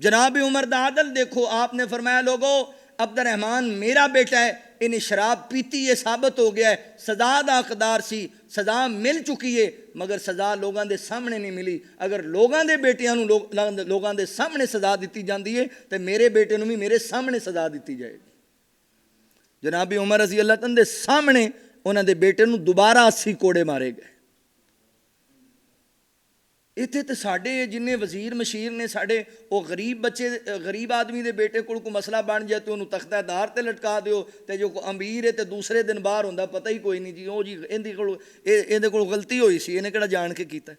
Speaker 1: जनाब उमर दा आदल देखो। आपने फरमाया लोगो अब्दुर्रहमान मेरा बेटा है, इन्हें शराब पीती है, साबित हो गया है, सज़ा दा हकदार सी, सज़ा मिल चुकी है, मगर सज़ा लोगों के सामने नहीं मिली। अगर लोगों के बेटियां लोगों के सामने सज़ा दी जाती है तो मेरे बेटे नूं भी मेरे सामने सज़ा दी जाएगी। जनाब उमर रज़ी अल्लाह तआला दे सामने उन्होंने बेटे नूं दोबारा 80 कोड़े मारे गए। इत्थे तो साढ़े जिन्ने वजीर मशीर ने, साढ़े वो गरीब बच्चे, गरीब आदमी के बेटे को मसला बन जाए तो उन्होंने तख्तादार ते लटका दो, तो जो अमीर है तो दूसरे दिन बाहर होंदा, पता ही कोई नहीं जी वो जी इहदे कोल गलती हुई सी, इन्हें किहड़ा जान के कीता।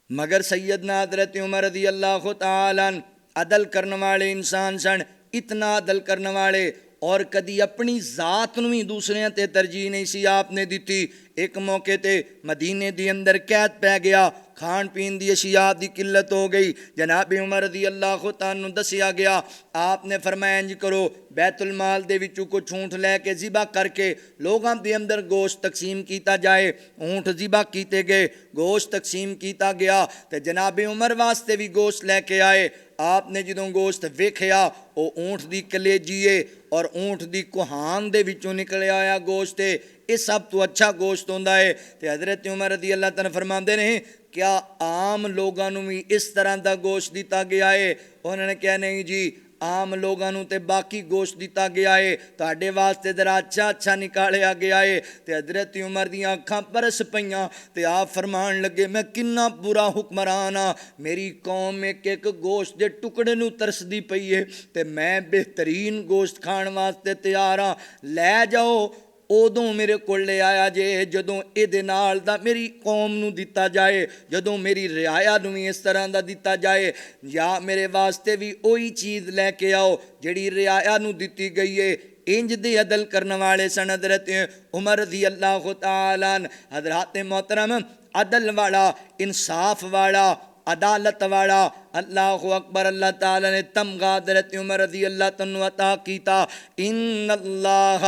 Speaker 1: मगर सैयदना हज़रत उमर रज़ी अल्लाह तआला अदल करने वाले इंसान सन, इतना अदल करने वाले, और कदी अपनी जात नूं भी दूसरियां ते तरजीह नहीं सी आपने दी। एक मौके ते मदीने दी अंदर कैद पै गया, खान पीन दी अशिया दी किल्लत हो गई। जनाब उमर रज़ी अल्लाह तआला नूं दसिया गया, आपने फरमाया इंज करो बैतुल माल दे विचों कोई ऊँट लैके ज़िबा करके लोगों के अंदर गोश्त तकसीम किया जाए। ऊँट ज़िबा किए गए, गोश्त तकसीम किया गया, तो जनाब उमर वास्ते भी गोश्त लैके आए। आपने जो गोश्त वेख्या वो ऊँट की कलेजी है और ऊँट की कुहान दे विचों निकल आया गोश्त है, ये सब तो अच्छा गोश्त होंदा है। तो हज़रत उमर रज़ी अल्लाह तआला फरमाते ने क्या आम लोगों भी इस तरह का गोश्त दिता गया है? उन्होंने कहा नहीं जी, आम लोगों तो बाकी गोश्त दिता गया है, तुहाडे वास्ते जरा अच्छा अच्छा निकालिया गया है। तो हज़रत उमर दियां अखां बरस पईयां, तो आप फरमान लगे मैं किन्ना बुरा हुक्मरान हाँ, मेरी कौम एक एक गोश्त के टुकड़े नूं तरसदी पई है, तो मैं बेहतरीन गोश्त खाण वास्ते तैयार हाँ, लै जाओ। उदों मेरे को ले आया जे जदों इहदे नाल दा मेरी कौम नूं दिता जाए, जदों मेरी रियाया नूं भी इस तरह दा दिता जाए, या मेरे वास्ते भी वही चीज़ लैके आओ जिहड़ी रियाया नूं दिती गई है। इंज दे अदल करने वाले सन हज़रत उमर रज़ी अल्लाह तआला। हज़रात मोहतरम, अदल वाला, इंसाफ वाला, अदालत वाला, अल्लाह अकबर, अल्लाह ताला ने तमगा हज़रत उमर रज़ी अल्लाह तआला अता कीता। इन्नल्लाह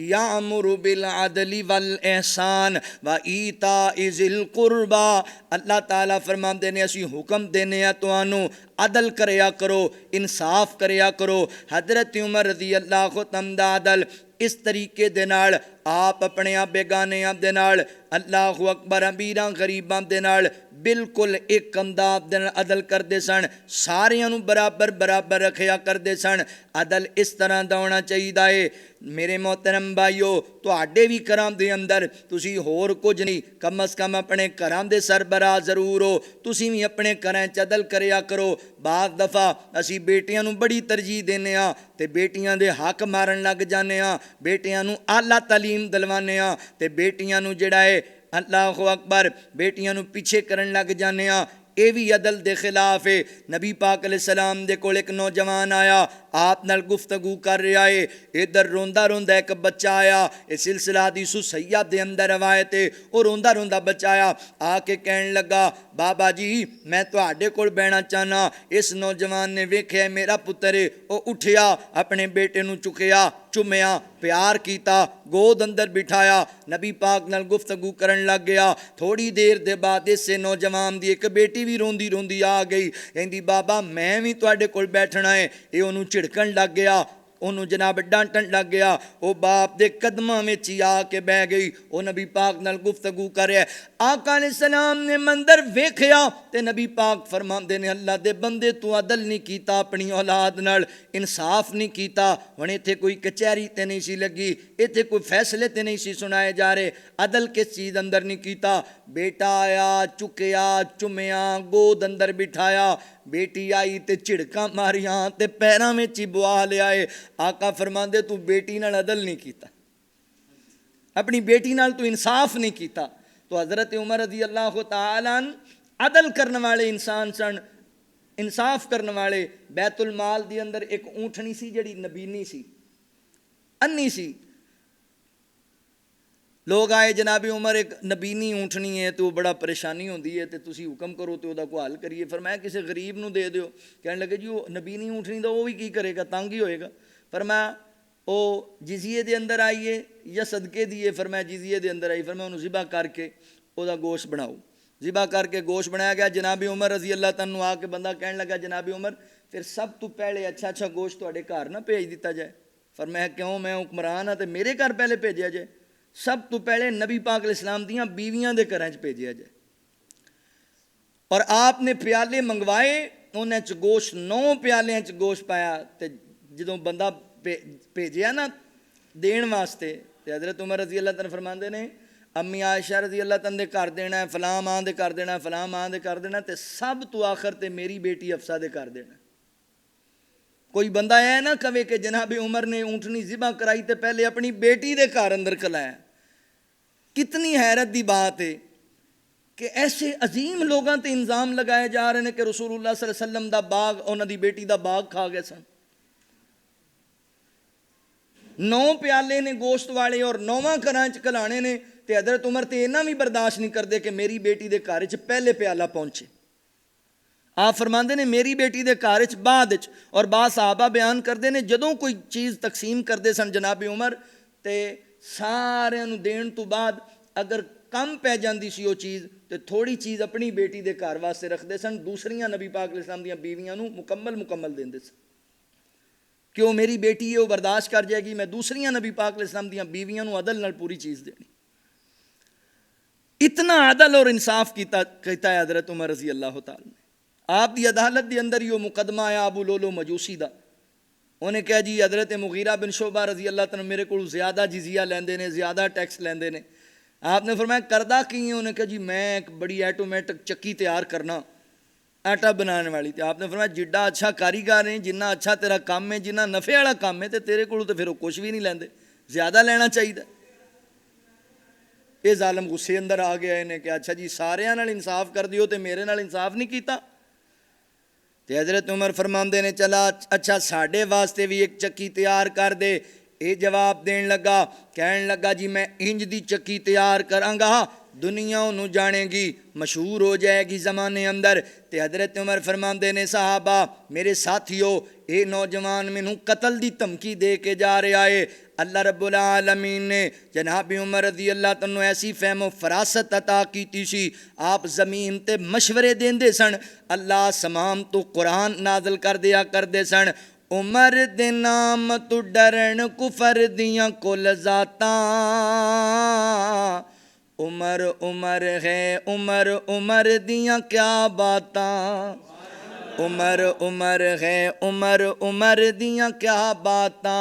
Speaker 1: यामुरु बिल अदली वल एहसान व ईताइ ज़िल कुर्बा। अल्लाह ताला फरमाते ने असी हुक्म देने आ तुहानू अदल करया करो, इंसाफ करया करो। हज़रत उमर रज़ी अल्लाह तआला अदल इस तरीके दे नाल आप अपने आप बेगानिਆਂ ਦੇ ਨਾਲ अल्लाह अकबर अमीरां गरीबां ਦੇ ਨਾਲ बिल्कुल एक अंदाज दे नाल अदल करते सन, सारियां नूं बराबर बराबर रखिया करते सन। अदल इस तरह का होना चाहिए है। मेरे मोहतरम भाईओ, तुहाडे भी घरां दे अंदर तुसी होर कुछ नहीं, कम अज़ कम अपने घरां दे सरबराह जरूर हो, तुसी भी अपने घरां च अदल करिया करो। बाद दफ़ा असी बेटियां नूं बड़ी तरजीह देने आ ते बेटियां दे हक मारन लग जाने आ, बेटियां नूं आला तालीम दिलवाने आ ते बेटियां नूं जिहड़ा है अल्लाह अकबर बेटियां नूं पिछे करन लग जाने आ। ये भी अदल दे खिलाफ है। नबी पाक अलैहिस्सलाम दे कोल एक नौजवान आया, आप नाल गुफ्तगू कर रहा है, इधर रोंदा रोंदा एक बच्चा आया। ये सिलसिला हदीसु सैय्यद दे अंदर रवायत है। वो रोंदा रोंदा बच्चा आया, आके कहन लगा, बाबा जी मैं तुहाडे कोल बहना चाहना। इस नौजवान ने वेख्या मेरा पुत्र है, वो उठिया, अपने बेटे नूं चुकिया, चुमिया, प्यार किया, गोद अंदर बिठाया, नबी पाक नाल गुफ्तगू करन लग गया। थोड़ी देर दे बाद इस नौजवान दी एक बेटी भी रोंदी रोंदी आ गई, कहंदी बाबा मैं भी तुहाडे कोल बैठना है। ये उन्होंने झिड़कन लग गया, उन्होंने जनाब डांटन लग गया। वो बाप दे कदमां में ही आके बह गई। वो नबी पाक नाल गुफ्तगू कर रहा है। आका अलैहिस्सलाम ने मंदर वेख्या ते नबी पाक फरमांदे ने, अल्लाह दे बंदे तू अदल नहीं कीता, अपनी औलाद नाल इंसाफ नहीं कीता। हुण इत्थे कोई कचहरी ते नहीं सी लगी, इत्थे कोई फैसले ते नहीं सी सुनाए जा रहे, अदल किस चीज़ अंदर नहीं कीता। बेटा आया, चुकिया, चुमिया, गोद अंदर बिठाया, बेटी आई ते झिड़कां मारियां ते पैरां में ही बुआ लिया है। आका फरमांदे तू बेटी नाल अदल नहीं कीता, अपनी बेटी नाल तू इंसाफ नहीं कीता। तो हज़रत उमर रज़ी अल्लाह तआला अन्हु अदल करने वाले इंसान सन, इंसाफ करने वाले। बैतुल माल दी अंदर एक ऊँटनी सी जिहड़ी नबीनी सी, अन्नी सी। लोग आए, जनाबे उमर एक नबीनी ऊँटनी है तो बड़ा परेशानी होती है, तो तुसी हुक्म करो तो उसका कोई हल करिए। फिर मैं किसी गरीब नूं दे दिओ। कहने लगे जी वो नबीनी ऊँटनी तो वो भी की करेगा, तंग ही होएगा। फिर मैं वो जिजिए दे अंदर आइए या सदके दिए। फिर मैं जिजिए दे अंदर आई, फिर मैं उन्होंने ज़िबा करके उसका गोश्त बनाओ। ज़िबा करके गोश्त बनाया गया। जनाबे उमर रज़ी अल्लाह तआला आके बंदा कहने लगा, जनाबे उमर फिर सब तो पहले अच्छा अच्छा गोश्त तुहाडे घर ना भेज दिता जाए। फिर मैं क्यों, मैं हुक्मरान हाँ तो मेरे घर पहले भेजा जाए। सब तो पहले नबी पाक अलैहिस्सलाम दियां बीवियां दे घरां च भेजिया जाए। और आपने प्याले मंगवाए, उन्हें च गोश्त 9 प्यालियां च गोश्त पाया। तो जदों बंदा भेजिया ना देन वास्ते, तो हज़रत उमर रज़ी अल्लाह तआला फरमांदे ने, अम्मी आयशा रज़ी अल्लाह तआला दे घर देना है, फलां मां दे घर देना, फलां मां दे घर देना, तो सब तो आखिर ते मेरी बेटी हफ्सा दे घर देना। कोई बंदा है ना कवे कि जनाबे उमर ने ऊँटनी ज़िबा कराई तो पहले अपनी बेटी दे घर अंदर खलाया। कितनी हैरत की बात है कि ऐसे अजीम लोगों ते इल्ज़ाम लगाए जा रहे हैं कि रसूलुल्लाह सल्लल्लाहु अलैहि वसल्लम दा बाग, उन्हां दी बेटी दा बाग खा गए सन। 9 प्याले ने गोश्त वाले और 9वां घरां च खलाने ने। ते हज़रत उमर तो इन्ना भी बर्दाश्त नहीं करते कि मेरी बेटी दे घर च पहले प्याला पहुँचे। आप फरमाते ने मेरी बेटी दे घर च बाद च। और बाद साहबा बयान करते हैं जदों कोई चीज़ तकसीम करते सन जनाबे उमर, तो सारिਆਂ ਨੂੰ देण तो बाद अगर कम पै जाती सी वो चीज़, तो थोड़ी चीज़ अपनी बेटी के घर वास्ते रखते सन, दूसरियां नबी पाक अलैहिस्सलाम दियां बीवियां नूं मुकम्मल देंदे सन कि वो मेरी बेटी है, वो बर्दाश्त कर जाएगी। मैं दूसरियां नबी पाक अलैहिस्सलाम दियां बीवियां नूं अदल नाल पूरी चीज़ देनी। इतना अदल और इंसाफ किया है हज़रत उमर रज़ी अल्लाह तआला ने। आप दी अदालत के अंदर ही वो मुकदमा आया अबू लोलो मजूसी का। उन्हें कहा जी हज़रत मुगीरा बिन शोबा रज़ी अल्लाह तआला मेरे को ज़्यादा जिजिया लेंदे ने, ज़्यादा टैक्स लेंदे ने। आपने फरमाया करदा की है? उन्हें कहा जी मैं एक बड़ी ऐटोमैटिक चक्की तैयार करना आटा बनाने वाली। तो आपने फरमाया जिड्डा अच्छा कारीगर है, जिन्ना अच्छा तेरा काम है, जिन्ना नफे वाला काम है, तो तेरे को तो फिर वो कुछ भी नहीं लेंदे, ज़्यादा लेना चाहिए। ये जालम गुस्से अंदर आ गया, इन्हें कहा अच्छा जी सारियां नाल इंसाफ कर दियो तो मेरे नाल इंसाफ नहीं किया। तो हज़रत उमर फरमाते ने चला अच्छा साढ़े वास्ते भी एक चक्की तैयार कर दे। ये जवाब देन लगा, कहन लगा जी मैं इंज दी चक्की तैयार करांगा, दुनिया उन्होंने जानेगी, मशहूर हो जाएगी ज़माने अंदर। तो हज़रत उमर फरमाते ने साहबा मेरे साथियों, ये नौजवान मैनू कतल की धमकी दे के जा रहा है। अल्लाह रब्बुल आलमीन ने जनाब उमर रज़ी अल्लाह तआला ऐसी फहमो फरासत अता की सी। आप ज़मीन ते मशवरे देंदे सन, अल्लाह समाम तो कुरान नाज़िल कर दिया करते सन। उमर दे नाम तू डरन कुफर दियां कुल जातां उमर उमर है उमर उमर दियां क्या बातां उमर उमर है उमर उमर दियां क्या बातां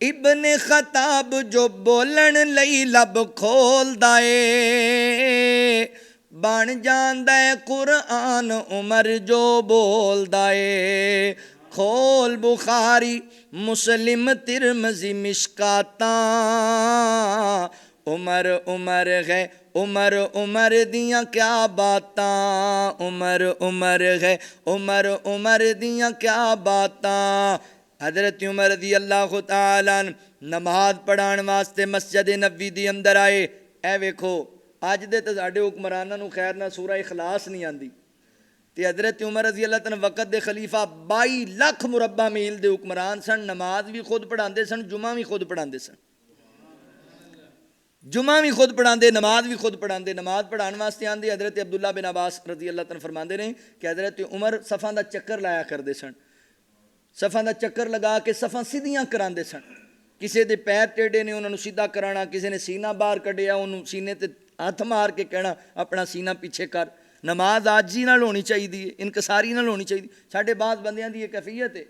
Speaker 1: इब्ने खताब जो बोलन लई लब खोलदा ए बन जांदा है कुरान उमर जो बोलदा ए खोल बुखारी मुस्लिम तिरमजी मिशकातां उमर उमर है उमर उमर दियां क्या बातां उमर उमर है उमर उमर दियां क्या बातां। हज़रत उमर रज़ी अल्लाह तआला नमाज पढ़ाने वास्ते मस्जिद नबवी दी अंदर आए। ए वेखो अज दे तो साडे हुक्मरानां नूं खैर ना सूरा इखलास नहीं आती ते हज़रत उमर रज़ी अल्लाह तआला वक़्त दे खलीफा 22 लाख मुरब्बा मील दे हुक्मरान सन। नमाज भी खुद पढ़ाते सन, जुमा भी खुद पढ़ाते सन, जुमा भी खुद पढ़ाते, नमाज भी खुद पढ़ाते। नमाज पढ़ाने वास्ते आंदे हज़रत अब्दुल्ला बिन अब्बास रज़ी अल्लाह तआला फरमाते ने कि हज़रत उमर सफ़ां दा चक्कर लाया करते सन। सफ़ां दा चक्कर लगा के सफ़ां सीधियां कराते सन। किसी के पैर टेढ़े ने उन्होंने सीधा कराना, किसी ने सीना बाहर कढ़िया उन्होंने सीने ते हथ मार के कहना अपना सीना पीछे कर। नमाज आजी नाल होनी चाहिए, इनकसारी नाल होनी चाहिए। साढ़े बाद बंदियां दी कैफियत है,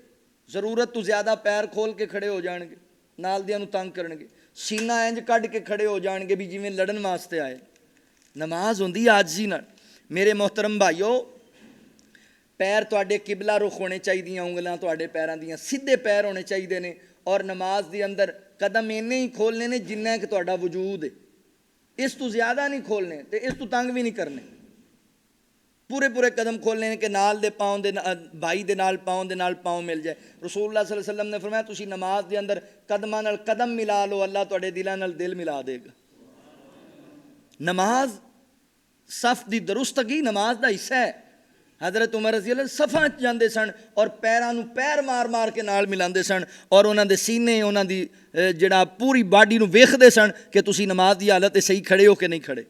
Speaker 1: जरूरत तो ज़्यादा पैर खोल के खड़े हो जाएंगे, नाल दियां नूं तंग करनगे, सीना इंज कढ़ के खड़े हो जाएंगे भी जिवें लड़न वास्ते आए। नमाज होंदी आजी नाल। मेरे मोहतरम भाईओ, पैर तुहाडे किबला रुख होने चाहिए, उंगलां तुहाडे पैरां दियां सीधे पैर होने चाहिए ने और नमाज दे अंदर कदम इन्ने ही खोलने ने जिन्ना कि तुहाडा वजूद है। इस तो ज़्यादा नहीं खोलने ते इस तो तंग भी नहीं करने। पूरे पूरे कदम खोलने ने कि नाल दे पाँव दे भाई दे नाल पाँव मिल जाए। रसूलुल्लाह सल्लल्लाहु अलैहि वसल्लम ने फरमाया तुसी नमाज दे अंदर कदमां नाल कदम मिला लो, अल्लाह तुहाडे दिलां नाल दिल मिला देगा। नमाज सफ दी दुरुस्तगी नमाज दा हिस्सा है। हज़रत उमर रज़ी अल्लाह सफ़ां जाते सन और पैरां नूं पैर मार मार के नाल मिलाते सन और उन्हां दे सीने उन्हां दी जिहड़ा पूरी बाडी नूं वेखदे सन कि तुसी नमाज दी हालत सही खड़े हो कि नहीं खड़े।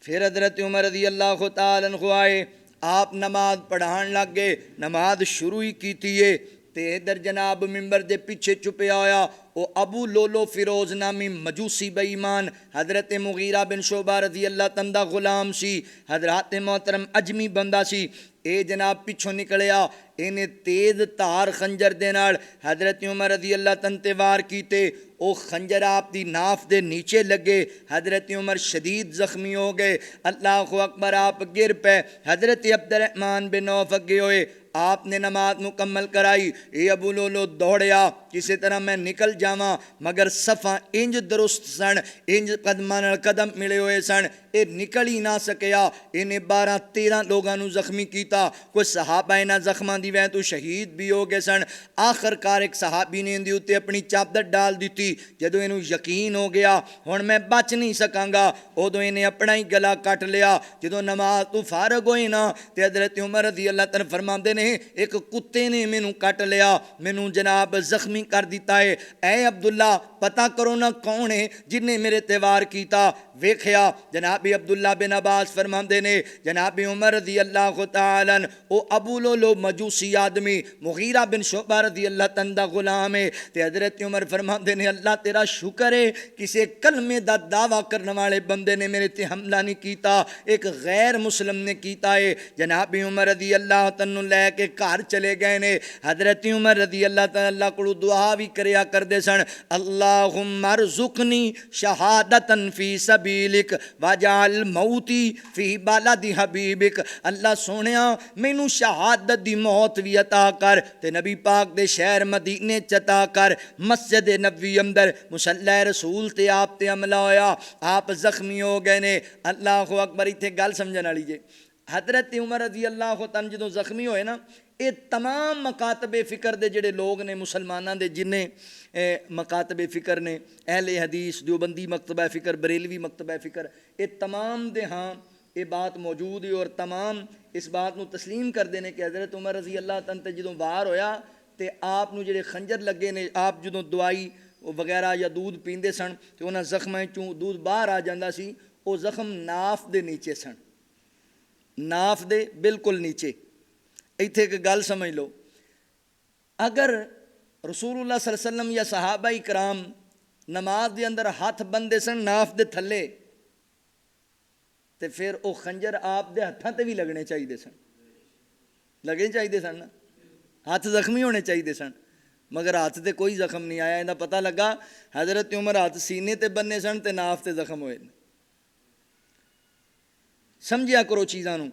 Speaker 1: फिर हज़रत उमर रज़ी अल्लाह तआला अन्हु आए, आप नमाज पढ़ान लग गए। नमाज शुरू ही की है ते इधर जनाब मिंबर दे पीछे छुपया होया वो अबू लोलो फिरोज नामी मजूसी बेईमान हज़रत मुगीरा बिन शोबा रज़ी अल्लाह तआला गुलाम सी। हज़रत मोहतरम अजमी बंदा सी। ए जनाब पिछों निकलिया, इन्हें तेज़ धार खंजर दे नाल हज़रत उमर रज़ी अल्लाह तआला ते वार कीते। वो खंजर आप दी नाफ दे नीचे लगे। हज़रत उमर शदीद जख्मी हो गए। अल्लाह अकबर, आप गिर पे। हज़रत अब्दुर्रहमान बिन औफ अगे होए, आपने नमाज मुकम्मल कराई। ये अबू लोलो दौड़िया किसी तरह मैं निकल जावा, मगर सफ़ा इंज दुरुस्त सन, इंज कदमां नाल कदम मिले हुए सन, ये निकल ही ना सकिया। इन्हें 12-13 लोगों जख्मी किया। कुछ सहाबा इन्हां जख्मां दी वजह तो शहीद भी हो गए सन। आखिरकार एक सहाबी ने इहदे उत्ते अपनी चादर डाल दी। जदों इनू यकीन हो गया हुण मैं बच नहीं सकांगा, उदों इन्हें अपना ही गला कट लिया। जदों नमाज तो फारग होए ना ते हज़रत उमर रज़ी अल्लाह तआला फरमाते ने एक कुत्ते ने मैनू कट लिया, मैनू जनाब जख्मी कर दिता है। ऐ अब्दुल्ला पता करो ना कौन है जिन्हें मेरे ते वार किया। वेख्या जनाब अब्दुल्ला बिन अब्बास फरमाते ने जनाब उमर रज़ी अल्लाह तआला ओ अबू लोलो मजूसी आदमी मुगीरा बिन शोबा रज़ी अल्लाह तआला गुलाम है। ते हज़रत उमर फरमाते ने अल्लाह तेरा शुक्र है किसी कलमे दा दावा करने वाले बंदे ने मेरे ते हमला नहीं किया, एक गैर मुस्लिम ने किया है। जनाब उमर रज़ी अल्लाह तआला लैके घर चले गए ने। हज़रत उमर रज़ी अल्लाह तआला को दुआ भी करया करते सन, अल्लाहुम्मा रज़ुक़नी शहादतन फी सबीलिक वजाल मौती फी बालदी हबीबिक। अल्लाह सोनिया मैनू शहादत दी मौत भी अता कर ते नबी पाक दे शहर मदीने च अता कर। मस्जिद नबवी अंदर मुसल्ला रसूल ते आप ते हमला होया, आप जख्मी हो गए ने। अल्लाह अकबर, इत्थे गल समझण वाली जे। हज़रत उमर रज़ी अल्लाह तआला जो जख्मी होए ना, ये तमाम मकातबे फ़िक्र दे जेडे लोग ने मुसलमाना दे जिन्हें मकातबे फ़िक्र ने, अहले हदीस देवबंदी मकतबा फ़िक्र, बरेलवी मकतबा फ़िक्र, ये तमाम दे हाँ ये बात मौजूद है और तमाम इस बात को तस्लीम करते हैं कि हज़रत उमर रज़ी अल्लाह तआला ते जदों वार होया तो आप नूं जिहड़े खंजर लगे ने, आप जदों दवाई वगैरह या दूध पींदे सन तो उन्हां जख्मां चों दूध बाहर आ जाता सी। वो जख्म नाफ दे नीचे सन, नाफ दे बिल्कुल नीचे। इत्थे एक गल समझ लो, अगर रसूलुल्लाह सल्लल्लाहु अलैहि वसल्लम या सहाबा इकराम नमाज के अंदर हाथ बंदे सन नाफ दे थले, तो फिर वो खंजर आप दे हत्थां ते भी लगने चाहिए सन, लगने चाहिए सन ना, हाथ जख्मी होने चाहिए सन, मगर हाथ ते कोई जख्म नहीं आया। इन्हें पता लगा हज़रत उमर हाथ सीने ते बन्ने सन ते नाफ ते जख्म होए। समझिया करो चीज़ां नूं।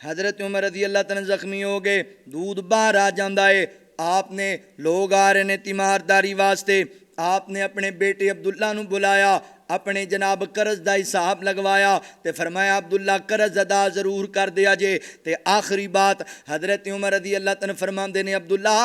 Speaker 1: हज़रत उमर रज़ी अल्लाह तआला जख्मी हो गए, दूध बाहर आ जाता है, आपने लोग आ रहे ने तीमारदारी वास्ते, आपने अपने बेटे अब्दुल्ला नूं बुलाया, अपने जनाब कर्ज का हिसाब लगवाया, तो फरमाया अब्दुल्ला कर्ज अदा जरूर कर दिया जे। तो आखिरी बात हज़रत उमर रज़ी अल्लाह तआला फरमाते ने अब्दुल्ला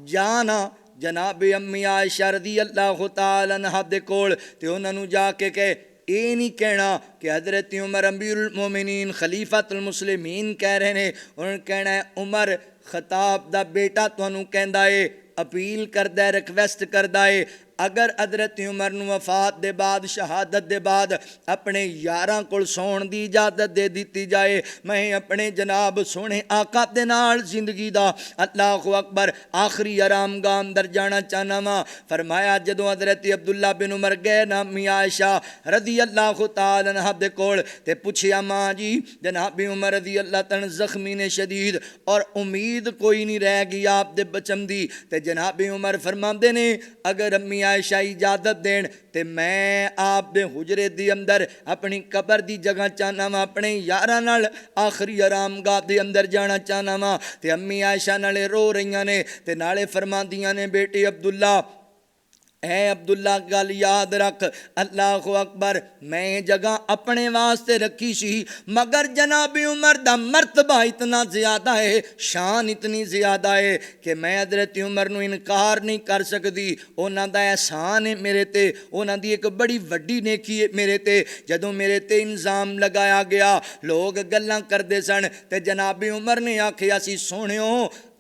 Speaker 1: जाना जनाब अम्मी आयशा रज़ी अल्लाह तआला अन्हा दे कोल, ते उन्हां नूं जाके कहे ये नहीं कहना कि हज़रत उमर अमीरुल मोमिनीन खलीफतुल मुस्लिमीन कह रहे हैं, उन्होंने कहना है उमर खताब दा बेटा तुहानू कहंदा है, अपील करदा है, रिक्वेस्ट करदा है, अगर हज़रत उमर नूं वफात दे बाद शहादत दे बाद अपने यारां कोल सौण दी इजाजत दे दी जाए, मैं अपने जनाब सोने आका दे नाल जिंदगी दा अल्लाहु अकबर आखिरी आरामगाह अंदर जाना चाहना वा। फरमाया जदों हज़रत अब्दुल्ला बिन उमर गए ना मियां आयशा रज़ी अल्लाह तआला अन्हा दे कोल, ते पुछया माँ जी जनाब उमर रज़ी अल्लाह तआला जख्मी ने शदीद और उम्मीद कोई नहीं रह गई आप दे बचन दी, ते जनाब उमर फरमाते ने अगर अम्मी आयशा इजाजत देन ते मैं आप दे हुजरे दी अंदर अपनी कबर दी जगह चाहना वा, अपने यारां नाल आखिरी आरामगाह दे अंदर जाना चाहना वा। ते अम्मी आयशा नाले रो रही ने ते नाले फरमांदियां ने बेटे अब्दुल्ला ऐ अब्दुल्ला गल याद रख, अल्लाहु अकबर मैं जगह अपने वास्ते रखी सी, मगर जनाब उमर दा मर्तबा इतना ज़्यादा है, शान इतनी ज़्यादा है कि मैं हज़रत उमर नूं इनकार नहीं कर सकती। उन्हां दा एहसान है मेरे ते, उन्हां दी एक बड़ी वड्डी नेकी है मेरे ते। जदों मेरे ते इल्ज़ाम लगाया गया लोग गल्लां करदे सन, ते जनाब उमर ने आखिया सी सोहणिओ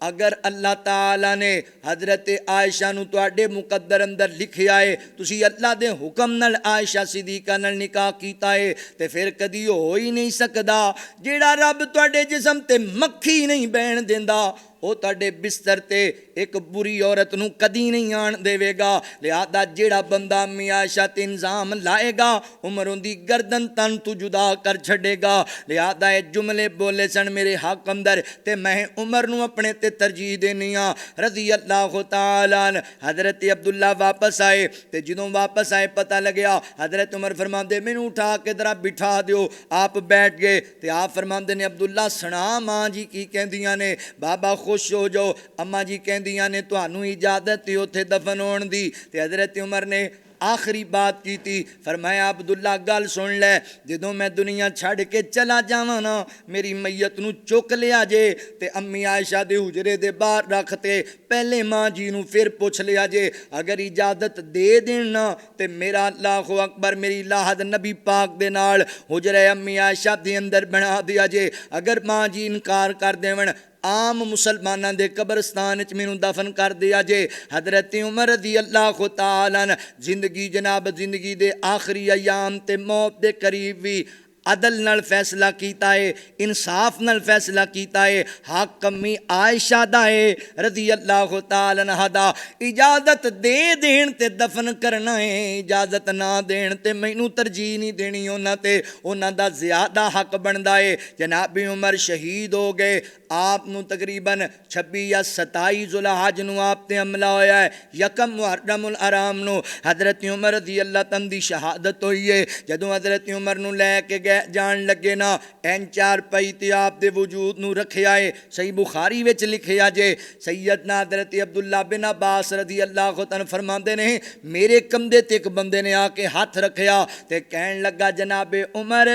Speaker 1: अगर अल्लाह ताला ने हज़रत आयशा नूं तुहाडे मुकद्दर अंदर लिखिया है, तुसी अल्लाह दे हुक्म नाल आयशा सिद्दीका नाल निकाह कीता है, ते फिर कदी हो ही नहीं सकदा। जेड़ा रब तुहाडे जिस्म ते मक्खी नहीं बैण देंदा वो तुहाडे बिस्तर ते एक बुरी औरत नूं कदी नहीं आण देवेगा। लिहाजा जेड़ा बंदा अम्मी आयशा ते इल्ज़ाम लाएगा उमर उहदी गर्दन तन तू जुदा कर छड़ेगा। लिहाजा ये जुमले बोले सन मेरे हक अंदर, ते मैं उमर नूं अपने ते तरजीह देनी आ रज़ी अल्लाह तआला। हज़रत अब्दुल्ला वापस आए, ते जदों वापस आए पता लग्या हज़रत उमर फरमांदे मैनूं उठा के जरा बिठा दिओ। आप बैठ गए, ते आप फरमांदे ने अब्दुल्ला सुना माँ जी की कहंदियां ने, बाबा खुश हो जाओ, अम्मा जी कहंदियां ने तुहानू इजाजत ही उत्थे दफन होण दी। ते हज़रत उमर ने आखिरी बात की थी, फरमाया अब्दुल्ला गल सुन लै, जदों मैं दुनिया छड़ के चला जावां ना मेरी मैयत नूं चुक लिया जे, ते अम्मी आयशा दे हुजरे दे बाहर रखते पहले माँ जी नूं फिर पुछ लिया जे, अगर इजाजत दे देण ना ते मेरा अल्लाहु अकबर मेरी लाहद नबी पाक दे नाल हुजरे अम्मी आयशा दे अंदर बना दिया जे। अगर माँ जी इनकार कर देवन आम मुसलमानां दे कब्रस्तान च मैनूं दफन कर दिया जे। हज़रत उमर रज़ी अल्लाह तआला जिंदगी जनाब जिंदगी दे आखिरी अयाम ते मौत दे करीब भी अदल नाल फैसला कीता है, इंसाफ नाल फैसला कीता है, हक अम्मी आयशा दा है रज़ी अल्लाह तआला अन्हा दा। इजाजत दे देण ते दफन करना है, इजाजत ना देण ते मैनू तरजीह नहीं देनी उन्हां ते, उन्हां दा ज़्यादा हक बनदा है। जनाब उमर शहीद हो गए, आप नूं तकरीबन 26 या 27 जुलहज नूं आप ते हमला होया है, यकम मुहर्रमुल हराम नूं हज़रत उमर रज़ी अल्लाह तआला दी शहादत हुई है। जदों हज़रत उमर नूं लैके जान लगे ना एन चार पई ते आप दे वजूद नूं रखिया है, सही बुखारी विच लिखिया जे। सैयदना हज़रत अब्दुल्ला बिन अब्बास रज़ी अल्लाह तआला फरमांदे ने मेरे कंधे ते एक बंदे ने आके हाथ रखिया ते कहन लगा जनाबे उमर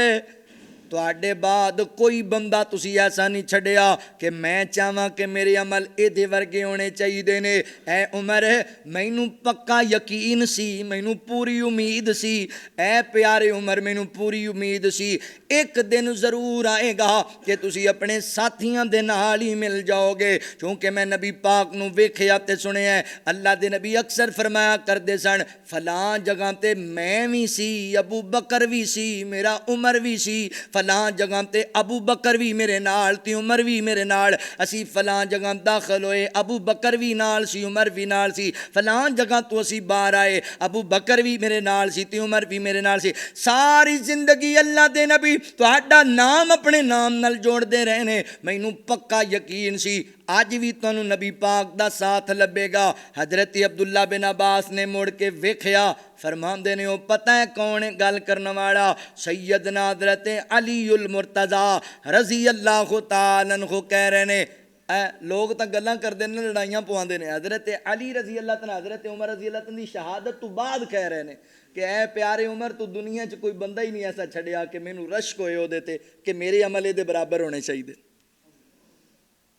Speaker 1: तुहाडे बाद कोई बंदा तुसी ऐसा नहीं छड़िया कि मैं चाहां कि मेरे अमल इहदे वर्गे होने चाहिए ने। ऐ उमर मैनू पक्का यकीन सी, मैनू पूरी उम्मीद सी, ऐ प्यारे उमर मैनू पूरी उम्मीद सी एक दिन ज़रूर आएगा कि तुसी अपने साथियों दे नाल ही मिल जाओगे, क्योंकि मैं नबी पाक नूं वेखिया ते सुनिया अल्लाह दे नबी अक्सर फरमाया करदे सन फलां जगह ते मैं भी सी, अबू बकर भी सी, मेरा उमर भी सी, फलां जगह ते अबू बकर भी मेरे नाल ते उमर भी मेरे नाल, असी फलां जगह दाखिल होए अबू बकर भी नाल सी उमर भी नाल सी, फलां जगह तो असी बाहर आए अबू बकर भी मेरे नाल सी ते उमर भी मेरे नाल सी। सारी जिंदगी अल्लाह दे नबी तुहाडा नाम अपने नाम नाल जोड़ते रहने, मैनू पक्का यकीन सी अज भी तुहानू नबी पाक दा साथ लभेगा। हजरत अब्दुल्ला बिन अब्बास ने मुड़ के वेख्या, फरमांदे ने ओ पता है कौन है गल करने वाला, सैयदना हजरत अली उल मुर्तज़ा रजी अल्लाह तआला अन्हु कह रहे ने। लोग तो गल्लां करते हैं लड़ाइयां पवाते हैं, हजरत अली रजी अल्लाह तआला हजरत उमर रजी अल्लाह तआला की शहादत तो बाद कह रहे हैं कि ऐ प्यारे उमर तू दुनिया च कोई बंदा ही नहीं ऐसा छड़िया कि मैनू रश्क होए ओहदे ते कि मेरे अमल दे बराबर होने चाहिए।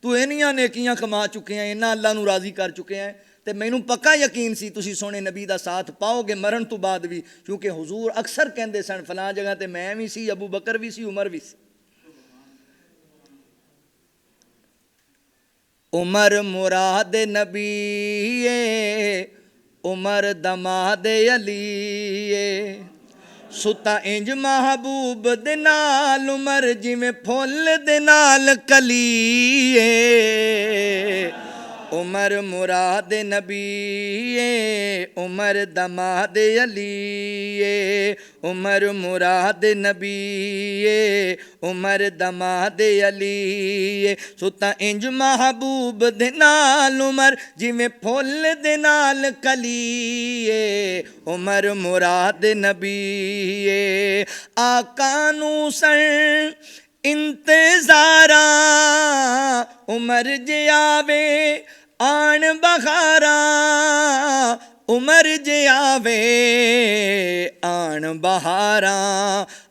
Speaker 1: तू इन्नियां नेकियां कमा चुके हैं, इन्ना अल्लाह नू राजी कर चुके हैं, तो मैनू पक्का यकीन सी तुसी सोने नबी का साथ पाओगे मरण तो बाद भी, क्योंकि हुजूर अक्सर कहते सन फलां जगह ते मैं भी सी, अबू बकर भी सी, उमर भी सी। उमर मुराद नबी उमर दमाद अली सुता इंज महबूब दे नाल उमर जिवें फुल दे नाल कली। उमर मुराद नबी उमर दमाद अली उमर मुराद नबी उमर दमाद अली सुता इंज महबूब दे नाल उमर जिवें फुल दे नाल कली। उमर मुराद नबी आका नू सन इंतजारा उमर जे आवे आन बहारा उमर जे आवे आन बहारा।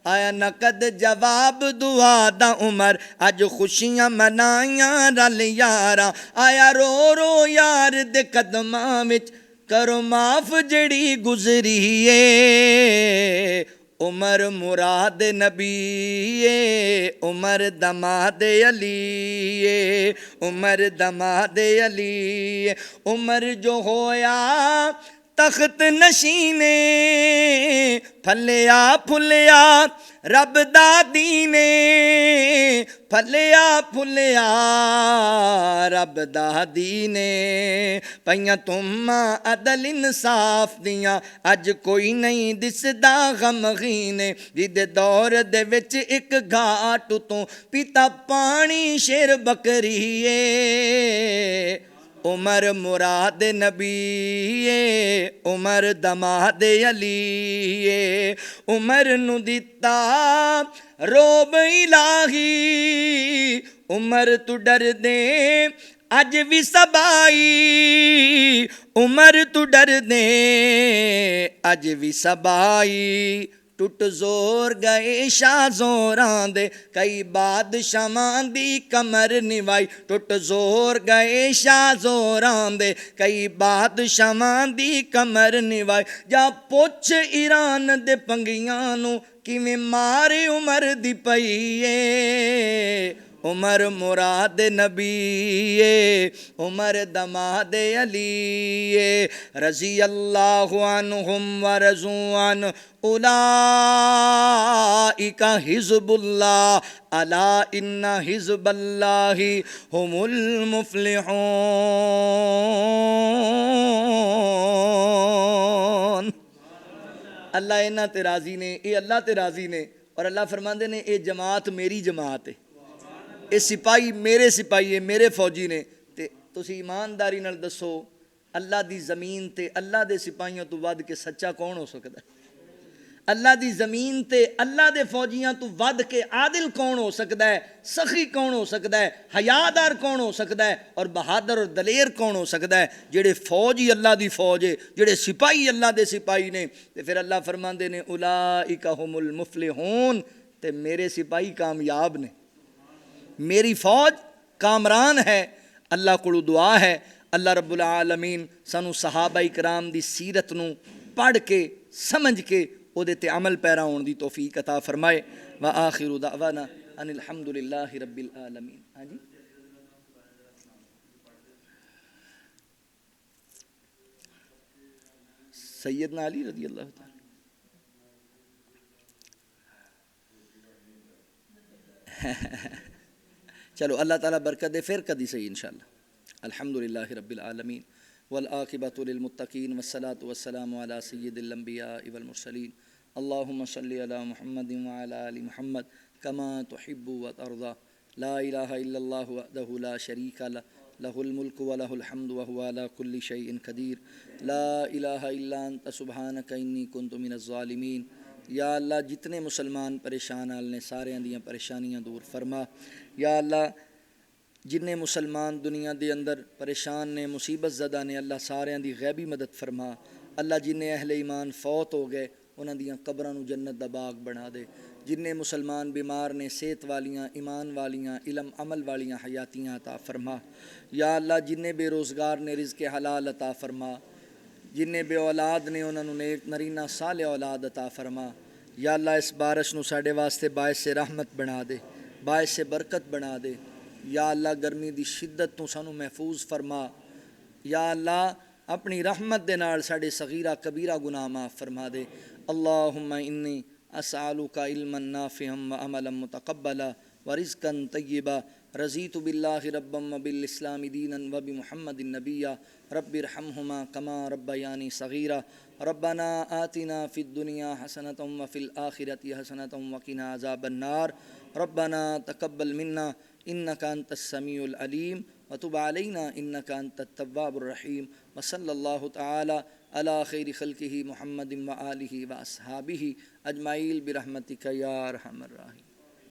Speaker 1: आया नकद जवाब दुआ दा उमर अज खुशियां मनाइयां रल यारा। आया रो रो यार दे कदमां विच करो माफ जड़ी गुजरी है। उमर मुराद नबी उमर दमाद अली उमर दमाद अली। उमर जो होया तख्त नशीने फलिया फुलिया रब दा दीने फलिया फुलिया रब दा दीने। पईयां तुमा अदल इंसाफ दियां अज कोई नहीं दिसदा गमगीने। जिदे दौर दे विच एक घाट तो पीता पानी शेर बकरीए। उमर मुराद नबी उमर दमाद अली उमर नू दिता रोब इलाही उमर तू डर दे अज भी सबाई उमर तू डर दे अज भी सबाई। टुट जोर गए शाह जोरां दे कई बादशाहां दी कमर निवाई। टुट जोर गए शाह जोरां दे कई बादशाहां दी कमर निवाई। जा पुछ ईरान दे पंगियां नू किवें मारे उमर दी पई ए। उमर मुराद नबी उमर दमाद अली रजी अल्लाहु अन्हुम व रज़ू अन उलाइका हिज़्बुल्लाह अला इन्ना हिज़्बल्लाहि हुमुल मुफ्लिहून। अल्लाह इन्हां ते राज़ी ने, ये अल्लाह ते राज़ी ने और अल्लाह फरमांदे ने ये जमात मेरी जमात है, ये सिपाही मेरे सिपाही है, मेरे फौजी ने। ते तुसी ईमानदारी नाल दसो अल्लाह दी ज़मीन ते अल्लाह दे सिपाहियों तो वध के सच्चा कौन हो सकता है? अल्लाह दी ज़मीन ते अल्लाह दे फौजियां तो वध के आदिल कौन हो सकता है? सखी कौन हो सकता है? हयादार कौन हो सकता है? और बहादुर और दलेर कौन हो सकता है? जेड़े फौज ही अल्लाह दी फौज है, जेड़े सिपाही अल्लाह दे सिपाही ने। ते फिर अल्लाह फरमांदे ने उलाइका हुमुल मुफ्लिहून, ते मेरे सिपाही कामयाब ने, मेरी फौज कामरान है। अल्लाह को दुआ है अल्लाह रब्बुल आलमीन सानू सहाबा इकराम दी सीरत नू पढ़ के समझ के ओदे ते अमल पैरा होने दी तौफीक अता फरमाए। व आखिरु दावाना अनिल हम्दुलिल्लाहि रब्बिल आलमीन। हाँ जी, सैयदना अली रज़ी अल्लाह तआला। चलो अल्लाह ताला बरकत दे, फिर कदी सही इंशाअल्लाह। अल्हम्दुलिल्लाहि रब्बिल आलमीन वल आकिबतु लिल मुत्तकीन वस्सलातु वस्सलामु अला सय्यिदिल अंबिया वल मुरसलीन। अल्लाहुम्मा सल्लि अला मुहम्मदिन व अला आलि मुहम्मद कमा तुहिब्बु व तर्दा। ला इलाहा इल्लल्लाहु वहदहु ला शरीका लह, लहुल मुल्कु व लहुल हम्दु व हुवा अला कुल्लि शैइन क़दीर। ला इलाहा इल्ला अंत सुब्हानका इन्नी कुन्तु मिनज़ ज़ालिमीन। या अल्लाह जितने मुसलमान परेशान हाल ने सारियां दियां परेशानियां दूर फरमा। या अल्लाह जिन्ने मुसलमान दुनिया दे अंदर परेशान ने, मुसीबत ज़दा ने, अल्लाह सारियां दी गैबी मदद फरमा। अल्लाह जिन्ने अहले ईमान फौत हो गए उन्हां दियां कब्रां नूं जन्नत दा बाग बना दे। जिन्ने मुसलमान बीमार ने, सेहत वालियां, ईमान वालियां, इलम अमल वालियां हयातियां अता फरमा। या अल्लाह जिन्ने बेरोज़गार ने रिज़्क़े हलाल अता फरमा। जिन्ने बे औलाद ने उन्होंने नेक नरीना साले औलाद अता फरमा। या अल्लाह इस बारिश नूं साडे वास्ते बायस से रहमत बना दे, बायस से बरकत बना दे। या अल्लाह गर्मी दी शिद्दत तू सानू महफूज फरमा। या अल्लाह अपनी रहमत दे नाल साडे सगीरा कबीरा गुनाह माफ़ फरमा दे। अल्लाहुम्मा इन्नी अस्अलुका इल्मन नाफ़िअम व अमलन मुतक़ब्बला व रिज़्क़न तय्यिबा। रज़ीतु बिल्लाहि रब्बम व बिल इस्लामि दीनन व बि मुहम्मदिन नबिय्या। रब्बिरहम्हुमा कमा रब्बयानी सगीरा। रब्बना आतिना फ़िद दुनिया हसनतम व फ़िल आखिरति हसनतम व क़िना अज़ाबन्नार। रब्बना तक़ब्बल मिन्ना इन्नका अंतस समीउल अलीम व तुब अलैना इन्नका अंतत तव्वाबुर रहीम। व सल्लल्लाहु तआला अला खैरि खल्क़िही मुहम्मदिन व आलिहि व अस्हाबिही अजमाइल बिरहमतिका या अरहमर राहिमीन।